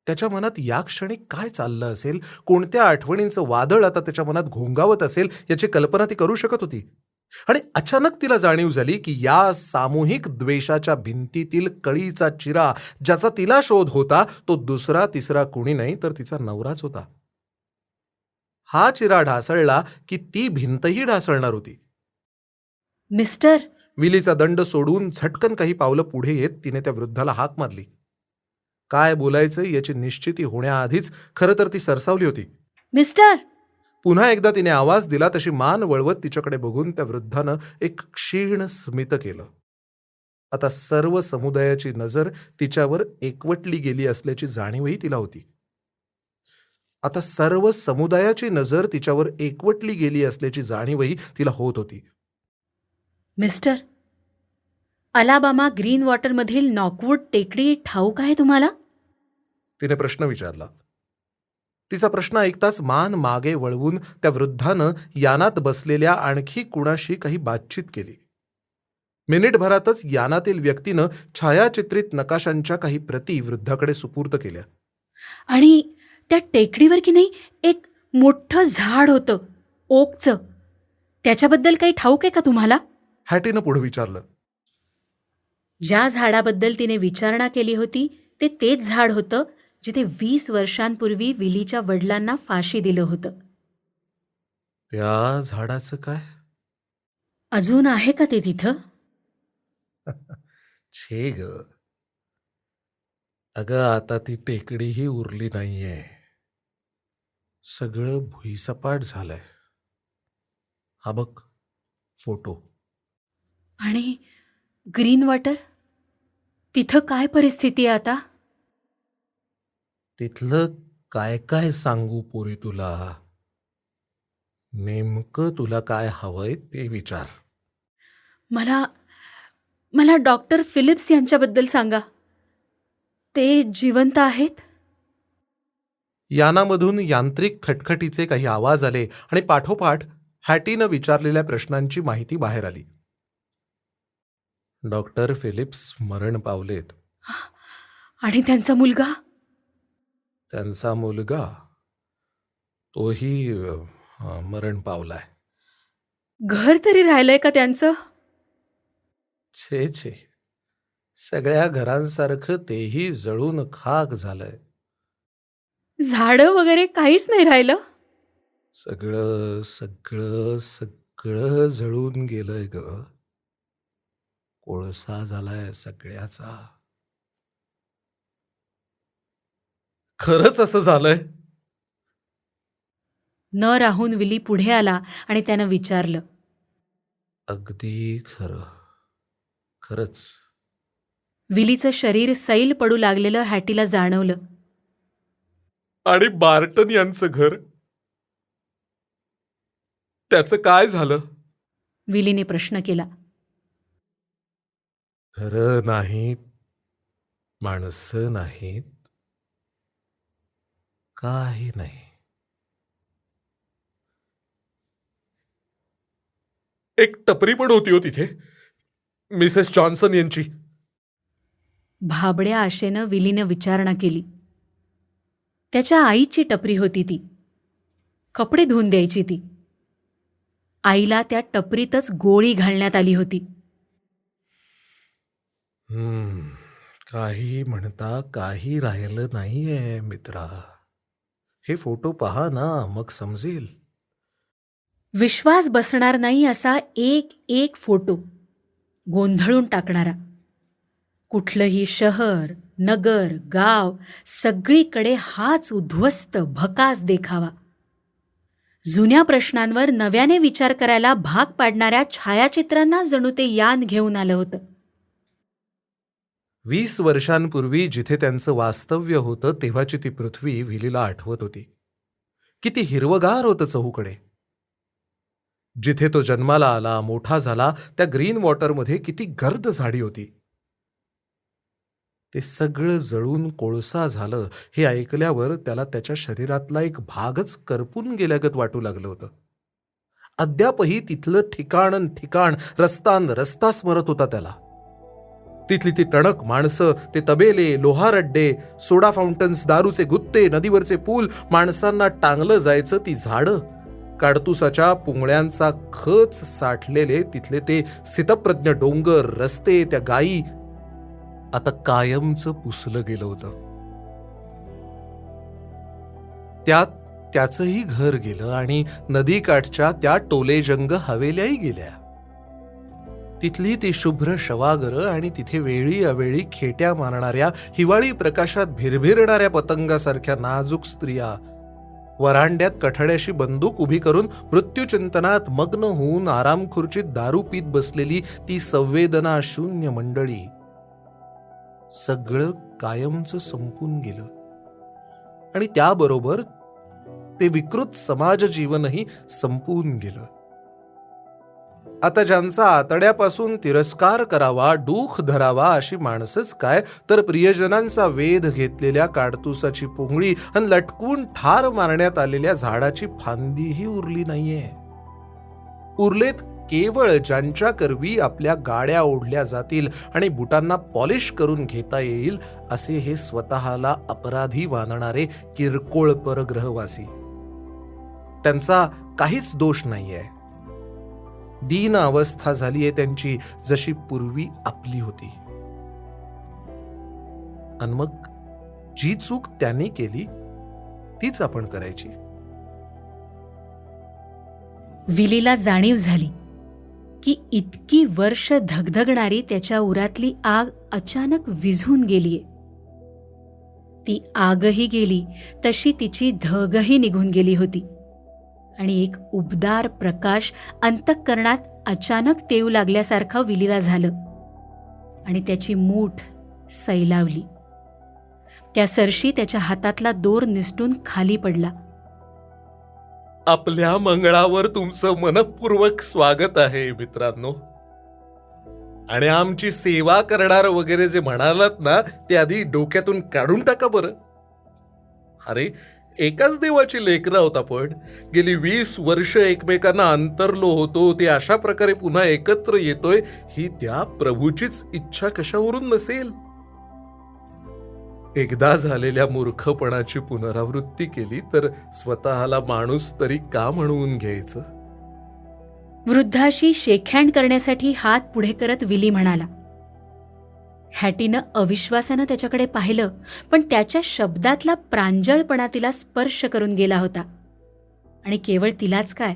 त्याच्या मनात या क्षणी काय चाललं असेल, कोणत्या आठवणींचं वादळ आता त्याच्या मनात घोंगावत असेल याची कल्पना ती करू शकत होती. आणि अचानक तिला जाणीव झाली की या सामूहिक द्वेषाच्या भिंतीतील कळीचा चिरा ज्याचा तिला शोध होता तो दुसरा तिसरा कोणी नाही तर तिचा नवराच होता. हा चिरा ढासळला की ती भिंतही ढासळणार होती. मिस्टर, विलीचा दंड सोडून झटकन काही पावलं पुढे येत तिने त्या वृद्धाला हाक मारली. काय बोलायचं याची निश्चिती होण्याआधीच खरं तर ती सरसावली होती. मिस्टर. पुन्हा एकदा तिने आवाज दिला तशी मान वळवत तिच्याकडे बघून त्या वृद्धानं एक क्षीण स्मित केलं. आता सर्व समुदायाची नजर तिच्यावर एकवटली गेली असल्याची जाणीवही तिला होती. आता सर्व समुदायाची नजर तिच्यावर एकवटली गेली असल्याची जाणीवही तिला होत होती. मिस्टर, अलाबामा ग्रीन वॉटरमधील नॉकवूड टेकडी ठाऊक आहे तुम्हाला? तिने प्रश्न विचारला. तिचा प्रश्न ऐकताच मान मागे वळवून त्या वृद्धानं यानात बसलेल्या आणखी कुणाशी काही बातचीत केली. मिनिटभरातच यानातील व्यक्तीनं छायाचित्रित नकाशांच्या काही प्रती वृद्धाकडे सुपूर्द केल्या. आणि त्या टेकडीवर की नाही एक मोठं झाड होतं, ओकचं. त्याच्याबद्दल काही ठाऊक आहे का तुम्हाला? हॅटीनं पुढे विचारलं. ज्या झाडाबद्दल तिने विचारणा केली होती ते तेच झाड होतं जिथे 20 वर्षांपूर्वी विलीच्या वडिलांना फाशी दिलं होतं. त्या झाडाचं काय? अजून आहे का ते तिथं? छे ग. अगं आता ती टेकडीही उरली नाहीये. सगळं भुईसपाट झालंय. हा बघ फोटो. आणि ग्रीन वॉटर, तिथं काय परिस्थिती आहे आता? तिथलं काय काय सांगू पोरी तुला? नेमकं तुला काय हवंय ते विचार. मला डॉक्टर फिलिप्स यांच्याबद्दल सांगा. ते जिवंत आहेत? यानामधून यांत्रिक खटखटीचे काही आवाज आले आणि पाठोपाठ हॅटीनं विचारलेल्या प्रश्नांची माहिती बाहेर आली. डॉक्टर फिलिप्स मरण पावलेत. आणि त्यांचा मुलगा? त्यांचा मुलगा तोही मरण पावलाय. घर तरी राहिलंय का त्यांचं? छे छे, सगळ्या घरांसारखं तेही जळून खाक झालंय. झाडं वगैरे काहीच नाही राहिलं? सगळं सगळं सगळं जळून गेलंय ग. कोळसा झालाय सगळ्याचा. खरंच असं झालंय? न राहून विली पुढे आला आणि त्यानं विचारलं. अगदी खरं. खरंच. विलीचं शरीर सैल पडू लागलेलं हॅटीला जाणवलं. आणि बार्टन यांचं घर, त्याचं काय झालं? विलीने प्रश्न केला. घरं नाहीत, माणसं नाहीत, काही नाही. एक टपरी पण होती हो तिथे, मिसेस जॉन्सन यांची. भाबड्या आशेनं विलीनं विचारणा केली. त्याच्या आईची टपरी होती ती. कपडे धुवून द्यायची ती. आईला त्या टपरीतच गोळी घालण्यात आली होती. काही म्हणता काही राहिलं नाहीये मित्रा. हे फोटो पहा ना, मग समजेल. विश्वास बसणार नाही असा एक एक फोटो, गोंधळून टाकणारा. कुठलंही शहर, नगर, गाव, सगळीकडे हाच उद्ध्वस्त भकास देखावा. जुन्या प्रश्नांवर नव्याने विचार करायला भाग पाडणाऱ्या छायाचित्रांना जणू ते यान घेऊन आलं होतं. 20 वर्षांपूर्वी जिथे त्यांचं वास्तव्य होतं तेव्हाची ती पृथ्वी विलीला आठवत होती. किती हिरवगार होतं चहूकडे. जिथे तो जन्माला आला, मोठा झाला, त्या ग्रीन वॉटरमध्ये किती गर्द झाडी होती. ते सगळं जळून कोळसा झालं हे ऐकल्यावर त्याला त्याच्या शरीरातला एक भागच करपून गेल्यागत वाटू लागलं होतं. अद्यापही तिथलं ठिकाण ठिकाण, रस्तान रस्ता स्मरत होता त्याला. तिथली ती टणक माणसं, ते तबेले, लोहार अड्डे, सोडा फाउंटन्स, दारूचे गुत्ते, नदीवरचे पूल, माणसांना टांगलं जायचं ती झाडं, काडतुसाच्या पुंगळ्यांचा खच साठलेले तिथले ते स्थितप्रज्ञ डोंगर, रस्ते, त्या गायी आता कायमचं पुसलं गेलं होतं. त्यात त्याचंही घर गेलं आणि नदीकाठच्या त्या टोलेजंग हवेल्याही गेल्या. तिथली ती शुभ्र शवागरं आणि तिथे वेळी अवेळी खेट्या मारणाऱ्या, हिवाळी प्रकाशात भिरभिरणाऱ्या पतंगासारख्या नाजूक स्त्रिया, वरांड्यात कठड्याशी बंदूक उभी करून मृत्यूचिंतनात मग्न होऊन आरामखुर्चीत दारू पीत बसलेली ती संवेदना शून्य मंडळी, सगळं कायमचं संपून गेलं. आणि त्याबरोबर ते विकृत समाज जीवनही संपून गेलं. आता ज्यांचा आतड्यापासून तिरस्कार करावा, डूख धरावा अशी माणसंच काय, तर प्रियजनांचा वेध घेतलेल्या काडतुसाची पुंगळी आणि लटकून ठार मारण्यात आलेल्या झाडाची फांदीही उरली नाहीये. उरलेत केवळ ज्यांच्या करवी आपल्या गाड्या ओढल्या जातील आणि बुटांना पॉलिश करून घेता येईल असे हे स्वतःला अपराधी मानणारे किरकोळ परग्रहवासी. त्यांचा काहीच दोष नाहीये. दीन अवस्था झालीये त्यांची, जशी पूर्वी आपली होती. आणि मग जी चूक त्यांनी केली तीच आपण करायची. विलीला जाणीव झाली की इतकी वर्ष धगधगणारी त्याच्या उरातली आग अचानक विझून गेलीये. ती आगही गेली तशी तिची धगही निघून गेली होती आणि एक उबदार प्रकाश अंतःकरणात अचानक तेऊ लागल्यासारखं विलीला झालं आणि त्याची मूठ सैलावली. त्या सरशी त्याच्या हातातला दोर निसटून खाली पडला. आपल्या मंगळावर तुमचं मनपूर्वक स्वागत आहे मित्रांनो. आणि आमची सेवा करणार वगैरे जे म्हणालात ना, ते आधी डोक्यातून काढून टाका बरं. अरे एकाच देवाची लेकरं आहोत आपण. गेली 20 वर्ष एकमेकांना अंतरलो होतो, ते अशा प्रकारे पुन्हा एकत्र येतोय, ही त्या प्रभूचीच इच्छा कशावरून नसेल? एकदा झालेल्या मूर्खपणाची पुनरावृत्ती केली तर स्वतःला माणूस तरी का म्हणवून घ्यायचं? वृद्धाशी शेकहँड करण्यासाठी हात पुढे करत विली म्हणाला. हॅटीनं अविश्वासानं त्याच्याकडे पाहिलं, पण त्याच्या शब्दातला प्रांजळपणा तिला स्पर्श करून गेला होता. आणि केवळ तिलाच काय,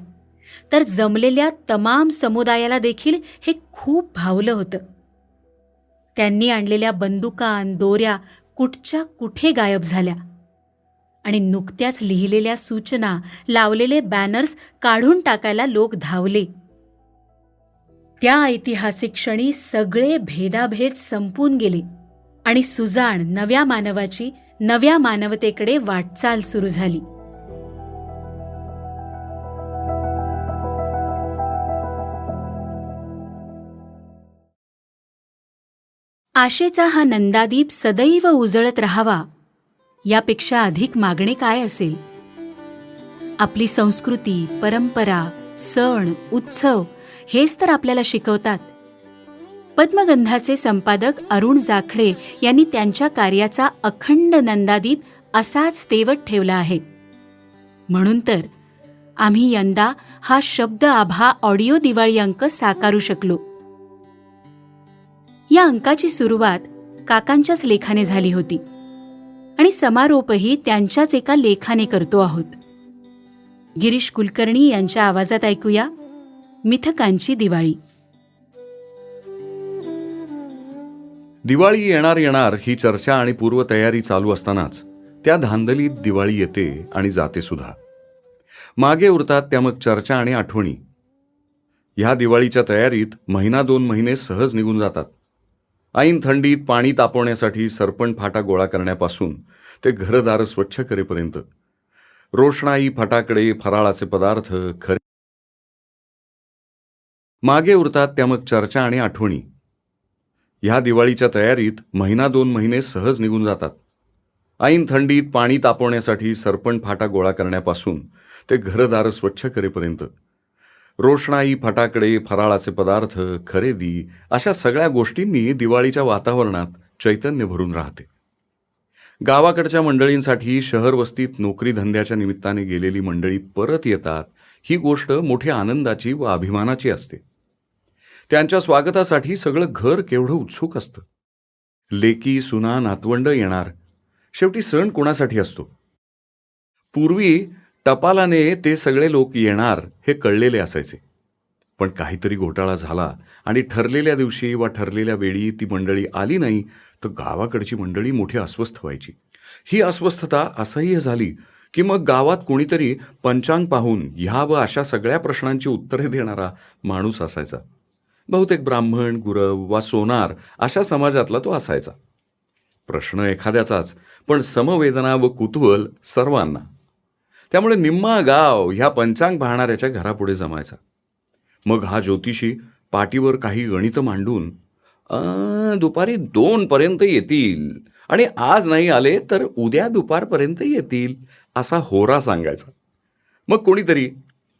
तर जमलेल्या तमाम समुदायाला देखील हे खूप भावलं होतं. त्यांनी आणलेल्या बंदुकां दोऱ्या कुठच्या कुठे गायब झाल्या आणि नुकत्याच लिहिलेल्या सूचना, लावलेले बॅनर्स काढून टाकायला लोक धावले. त्या ऐतिहासिक क्षणी सगळे भेदाभेद संपून गेले आणि सुजाण नव्या मानवाची नव्या मानवतेकडे वाटचाल सुरू झाली. आशेचा हा नंदादीप सदैव उजळत राहावा, यापेक्षा अधिक मागणे काय असेल? आपली संस्कृती, परंपरा, सण, उत्सव हेच तर आपल्याला शिकवतात. पद्मगंधाचे संपादक अरुण जाखडे यांनी त्यांच्या कार्याचा अखंड नंदादीप असाच तेवत ठेवला आहे. म्हणून तर आम्ही यंदा हा शब्द आभा ऑडिओ दिवाळी अंक साकारू शकलो. या अंकाची सुरुवात काकांच्याच लेखाने झाली होती आणि समारोपही त्यांच्याच एका लेखाने करतो आहोत. गिरीश कुलकर्णी यांच्या आवाजात ऐकूया मिथकांची दिवाळी. दिवाळी येणार येणार ही चर्चा आणि पूर्वतयारी चालू असतानाच त्या धांदलीत दिवाळी येते आणि जाते सुद्धा. मागे उरतात त्या मग चर्चा आणि आठवणी. ह्या दिवाळीच्या तयारीत 1-2 महिने सहज निघून जातात. ऐन थंडीत पाणी तापवण्यासाठी सरपण फाटा गोळा करण्यापासून ते घरदार स्वच्छ करेपर्यंत, रोषणाई, फटाकडे, फराळाचे पदार्थ, खरे. मागे उरतात त्या मग चर्चा आणि आठवणी. ह्या दिवाळीच्या तयारीत 1-2 महिने सहज निघून जातात. ऐन थंडीत पाणी तापवण्यासाठी सरपण फाटा गोळा करण्यापासून ते घरदार स्वच्छ करेपर्यंत, रोषणाई, फटाकडे, फराळाचे पदार्थ, खरेदी अशा सगळ्या गोष्टींनी दिवाळीच्या वातावरणात चैतन्य भरून राहते. गावाकडच्या मंडळींसाठी शहर वस्तीत नोकरी धंद्याच्या निमित्ताने गेलेली मंडळी परत येतात, ही गोष्ट मोठ्या आनंदाची व अभिमानाची असते. त्यांच्या स्वागतासाठी सगळं घर केवढं उत्सुक असतं. लेकी, सुना, नातवंड येणार. शेवटी सण कोणासाठी असतो? पूर्वी टपालाने ते सगळे लोक येणार हे कळलेले असायचे. पण काहीतरी घोटाळा झाला आणि ठरलेल्या दिवशी वा ठरलेल्या वेळी ती मंडळी आली नाही तर गावाकडची मंडळी मोठी अस्वस्थ व्हायची. ही अस्वस्थता असह्य झाली की मग गावात कोणीतरी पंचांग पाहून ह्या व अशा सगळ्या प्रश्नांची उत्तरे देणारा माणूस असायचा. बहुतेक ब्राह्मण, गुरव वा सोनार अशा समाजातला तो असायचा. प्रश्न एखाद्याचाच, पण समवेदना व कुतूहल सर्वांना. त्यामुळे निम्मा गाव ह्या पंचांग पाहणाऱ्याच्या घरापुढे जमायचा. मग हा ज्योतिषी पाटीवर काही गणित मांडून दुपारी 2 पर्यंत येतील आणि आज नाही आले तर उद्या दुपारपर्यंत येतील असा होरा सांगायचा. मग कोणीतरी,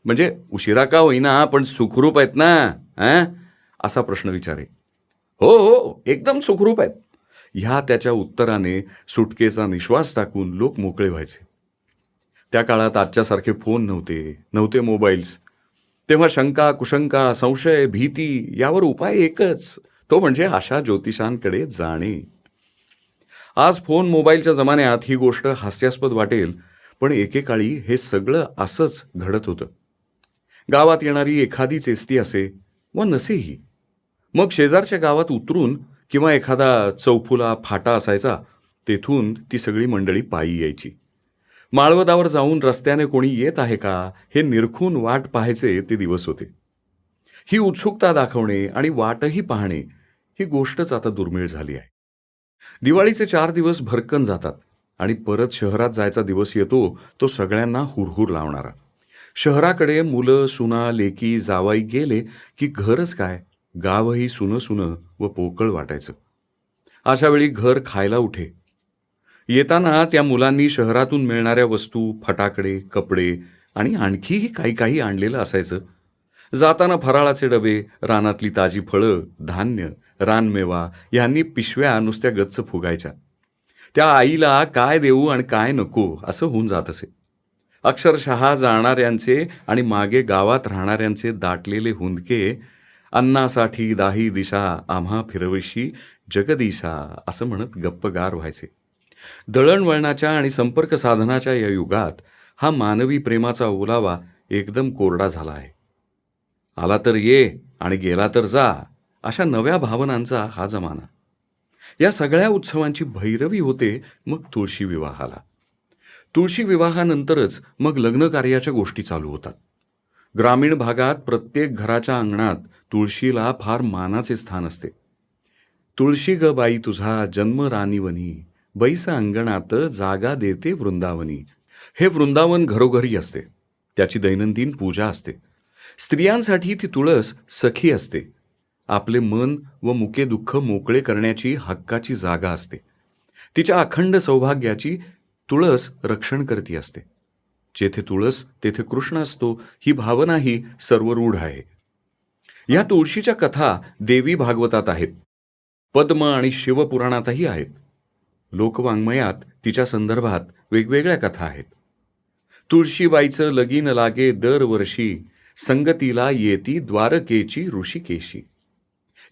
म्हणजे उशिरा का होईना पण सुखरूप आहेत ना असा प्रश्न विचारे. हो हो, एकदम सुखरूप आहेत. ह्या त्याच्या उत्तराने सुटकेचा निश्वास टाकून लोक मोकळे व्हायचे. त्या काळात आजच्यासारखे फोन नव्हते मोबाईल्स. तेव्हा शंका, कुशंका, संशय, भीती यावर उपाय एकच, तो म्हणजे अशा ज्योतिषांकडे जाणे. आज फोन मोबाईलच्या जमान्यात ही गोष्ट हास्यास्पद वाटेल, पण एकेकाळी हे सगळं असंच घडत होतं. गावात येणारी एखादीच एसटी असे व नसेही. मग शेजारच्या गावात उतरून किंवा एखादा चौफुला फाटा असायचा, तेथून ती सगळी मंडळी पायी यायची. माळवदावर जाऊन रस्त्याने कोणी येत आहे का हे निरखून वाट पाहायचे ते दिवस होते. ही उत्सुकता दाखवणे आणि वाटही पाहणे ही गोष्टच आता दुर्मिळ झाली आहे. दिवाळीचे 4 दिवस भरकन जातात आणि परत शहरात जायचा दिवस येतो तो सगळ्यांना हुरहुर लावणारा. शहराकडे मुलं, सुना, लेकी, जावाई गेले की घरच काय, गावही सुनं व पोकळ वाटायचं. अशा वेळी घर खायला उठे. येताना त्या मुलांनी शहरातून मिळणाऱ्या वस्तू, फटाकडे, कपडे आणि आणखीही काही काही आणलेलं असायचं. जाताना फराळाचे डबे, रानातली ताजी फळं, धान्य, रानमेवा यांनी पिशव्या नुसत्या गच्च फुगायच्या. त्या आईला काय देऊ आणि काय नको असं होऊन जात असे. अक्षरशः जाणाऱ्यांचे आणि मागे गावात राहणाऱ्यांचे दाटलेले हुंदके अन्नासाठी दाही दिशा आम्हा फिरविशी जगदीशा असं म्हणत गप्पगार व्हायचे. दळणवळणाच्या आणि संपर्क साधनाच्या या युगात हा मानवी प्रेमाचा ओलावा एकदम कोरडा झाला आहे. आला तर ये आणि गेला तर जा अशा नव्या भावनांचा हा जमाना. या सगळ्या उत्सवांची भैरवी होते मग तुळशी विवाहाला. तुळशी विवाहानंतरच मग लग्न कार्याच्या गोष्टी चालू होतात. ग्रामीण भागात प्रत्येक घराच्या अंगणात तुळशीला फार मानाचे स्थान असते. तुळशी ग बाई तुझा जन्म राणीवनी, बैस अंगणात जागा देते वृंदावनी. हे वृंदावन घरोघरी असते. त्याची दैनंदिन पूजा असते. स्त्रियांसाठी ती तुळस सखी असते. आपले मन व मुके दुःख मोकळे करण्याची हक्काची जागा असते. तिच्या अखंड सौभाग्याची तुळस रक्षणकर्ती असते. जेथे तुळस तेथे कृष्ण असतो ही भावनाही सर्वरूढ आहे. या तुळशीच्या कथा देवी भागवतात आहेत. पद्म आणि शिवपुराणातही आहेत. लोकवाङ्मयात तिच्या संदर्भात वेगवेगळ्या कथा आहेत. तुळशीबाईचं लगीन लागे दरवर्षी, संगतीला येती द्वारकेची ऋषिकेशी.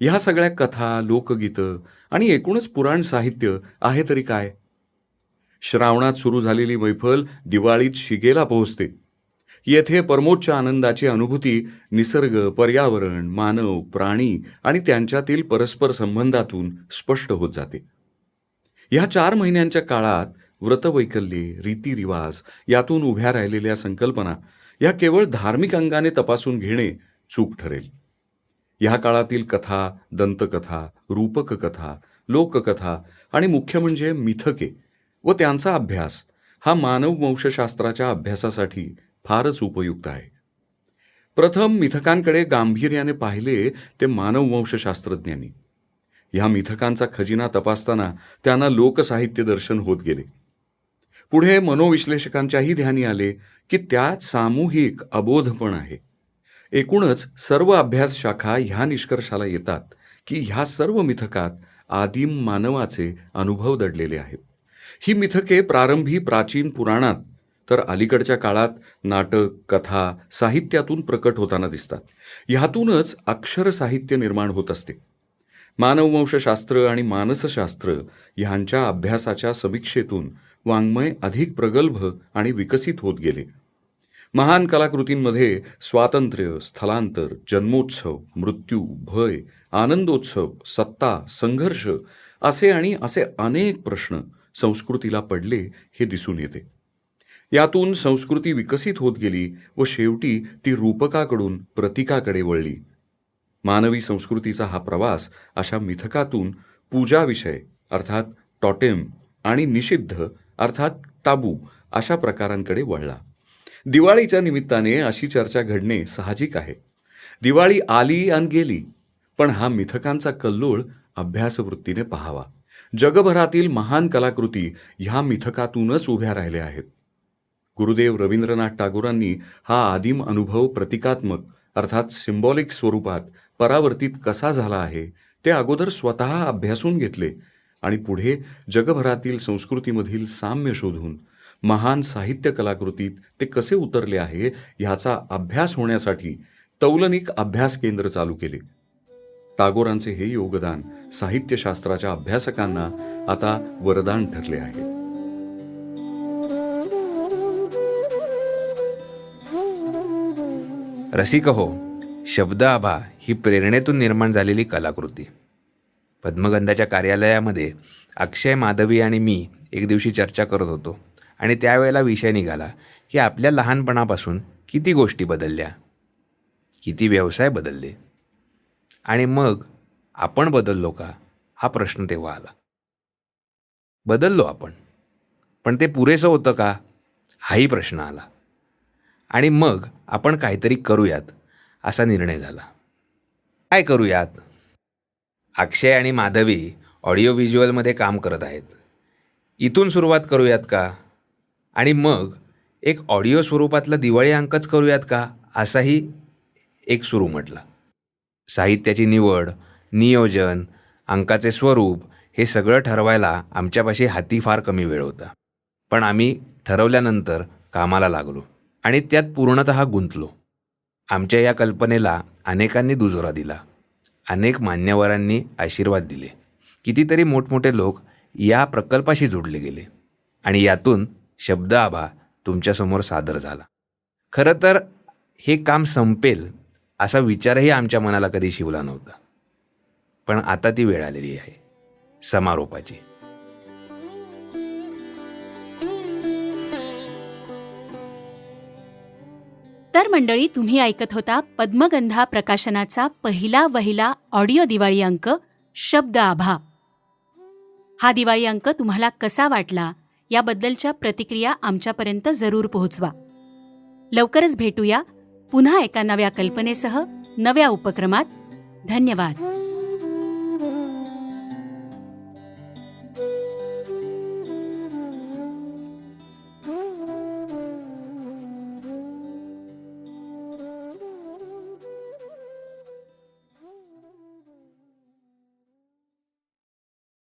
ह्या सगळ्या कथा, लोकगीतं आणि एकूणच पुराण साहित्य आहे तरी काय. श्रावणात सुरू झालेली मैफल दिवाळीत शिगेला पोहोचते. येथे परमोच्च आनंदाची अनुभूती निसर्ग, पर्यावरण, मानव, प्राणी आणि त्यांच्यातील परस्पर संबंधातून स्पष्ट होत जाते. ह्या 4 महिन्यांच्या काळात व्रतवैकल्ये, रीतिरिवाज यातून उभ्या राहिलेल्या संकल्पना या केवळ धार्मिक अंगाने तपासून घेणे चूक ठरेल. ह्या काळातील कथा, दंतकथा, रूपक कथा, लोककथा आणि मुख्य म्हणजे मिथके व त्यांचा अभ्यास हा मानववंशशास्त्राच्या अभ्यासासाठी फारच उपयुक्त आहे. प्रथम मिथकांकडे गांभीर्याने पाहिले ते मानववंशशास्त्रज्ञांनी. ह्या मिथकांचा खजिना तपासताना त्यांना लोकसाहित्य दर्शन होत गेले. पुढे मनोविश्लेषकांच्याही ध्यानी आले की त्यात सामूहिक अबोधपण आहे. एकूणच सर्व अभ्यास शाखा ह्या निष्कर्षाला येतात की ह्या सर्व मिथकात आदिम मानवाचे अनुभव दडलेले आहेत. ही मिथके प्रारंभी प्राचीन पुराणात तर अलीकडच्या काळात नाटक, कथा, साहित्यातून प्रकट होताना दिसतात. ह्यातूनच अक्षर साहित्य निर्माण होत असते. मानववंशशास्त्र आणि मानसशास्त्र ह्यांच्या अभ्यासाच्या समीक्षेतून वाङ्मय अधिक प्रगल्भ आणि विकसित होत गेले. महान कलाकृतींमध्ये स्वातंत्र्य, स्थलांतर, जन्मोत्सव, मृत्यू, भय, आनंदोत्सव, सत्ता, संघर्ष असे अनेक प्रश्न संस्कृतीला पडले हे दिसून येते. यातून संस्कृती विकसित होत गेली व शेवटी ती रूपकाकडून प्रतीकाकडे वळली. मानवी संस्कृतीचा हा प्रवास अशा मिथकातून पूजाविषय अर्थात टॉटेम आणि निषिद्ध अर्थात टाबू अशा प्रकारांकडे वळला. दिवाळीच्या निमित्ताने अशी चर्चा घडणे साहजिक आहे. दिवाळी आली आणि गेली, पण हा मिथकांचा कल्लोळ अभ्यासवृत्तीने पाहावा. जगभरातील महान कलाकृती ह्या मिथकातूनच उभ्या राहिल्या आहेत. गुरुदेव रवींद्रनाथ टागोरांनी हा आदिम अनुभव प्रतिकात्मक अर्थात सिम्बॉलिक स्वरूपात परावर्तित कसा झाला आहे ते अगोदर स्वतः अभ्यासून घेतले आणि पुढे जगभरातील संस्कृतीमधील साम्य शोधून महान साहित्य कलाकृतीत ते कसे उतरले आहे ह्याचा अभ्यास होण्यासाठी तौलनिक अभ्यास केंद्र चालू केले. टागोरांचे हे योगदान साहित्यशास्त्राच्या अभ्यासकांना आता वरदान ठरले आहे. रसिक हो, शब्द आभा ही प्रेरणेतून निर्माण झालेली कलाकृती. पद्मगंधाच्या कार्यालयामध्ये अक्षय, माधवी आणि मी एक दिवशी चर्चा करत होतो आणि त्यावेळेला विषय निघाला की आपल्या लहानपणापासून किती गोष्टी बदलल्या, किती व्यवसाय बदलले आणि मग आपण बदललो का हा प्रश्न तेव्हा आला. बदललो आपण, पण ते पुरेसं होतं का हाही प्रश्न आला. आणि मग आपण काहीतरी करूयात असा निर्णय झाला. काय करूयात? अक्षय आणि माधवी ऑडिओ व्हिज्युअलमध्ये काम करत आहेत. इथून सुरुवात करूयात का? आणि मग एक ऑडिओ स्वरूपातला दिवाळी अंकच करूयात का? असाही एक सुरू म्हटला. साहित्याची निवड, नियोजन, अंकाचे स्वरूप हे सगळं ठरवायला आमच्यापाशी हाती फार कमी वेळ होता. पण आम्ही ठरवल्यानंतर कामाला लागलो आणि त्यात पूर्णतः गुंतलो. आमच्या या कल्पनेला अनेकांनी दुजोरा दिला. अनेक मान्यवरांनी आशीर्वाद दिले. कितीतरी मोठमोठे लोक या प्रकल्पाशी जोडले गेले आणि यातून शब्द आभा तुमच्यासमोर सादर झाला. खरं तर हे काम संपेल असा विचारही आमच्या मनाला कधी शिवला नव्हता. पण आता ती वेळ आलेली आहे समारोपाची. तर मंडळी, तुम्ही ऐकत होता पद्मगंधा प्रकाशनाचा पहिला वहिला ऑडिओ दिवाळी अंक शब्द आभा. हा दिवाळी अंक तुम्हाला कसा वाटला याबद्दलच्या प्रतिक्रिया आमच्यापर्यंत जरूर पोहोचवा. लवकरच भेटूया पुन्हा एका नव्या कल्पनेसह, नव्या उपक्रमात. धन्यवाद.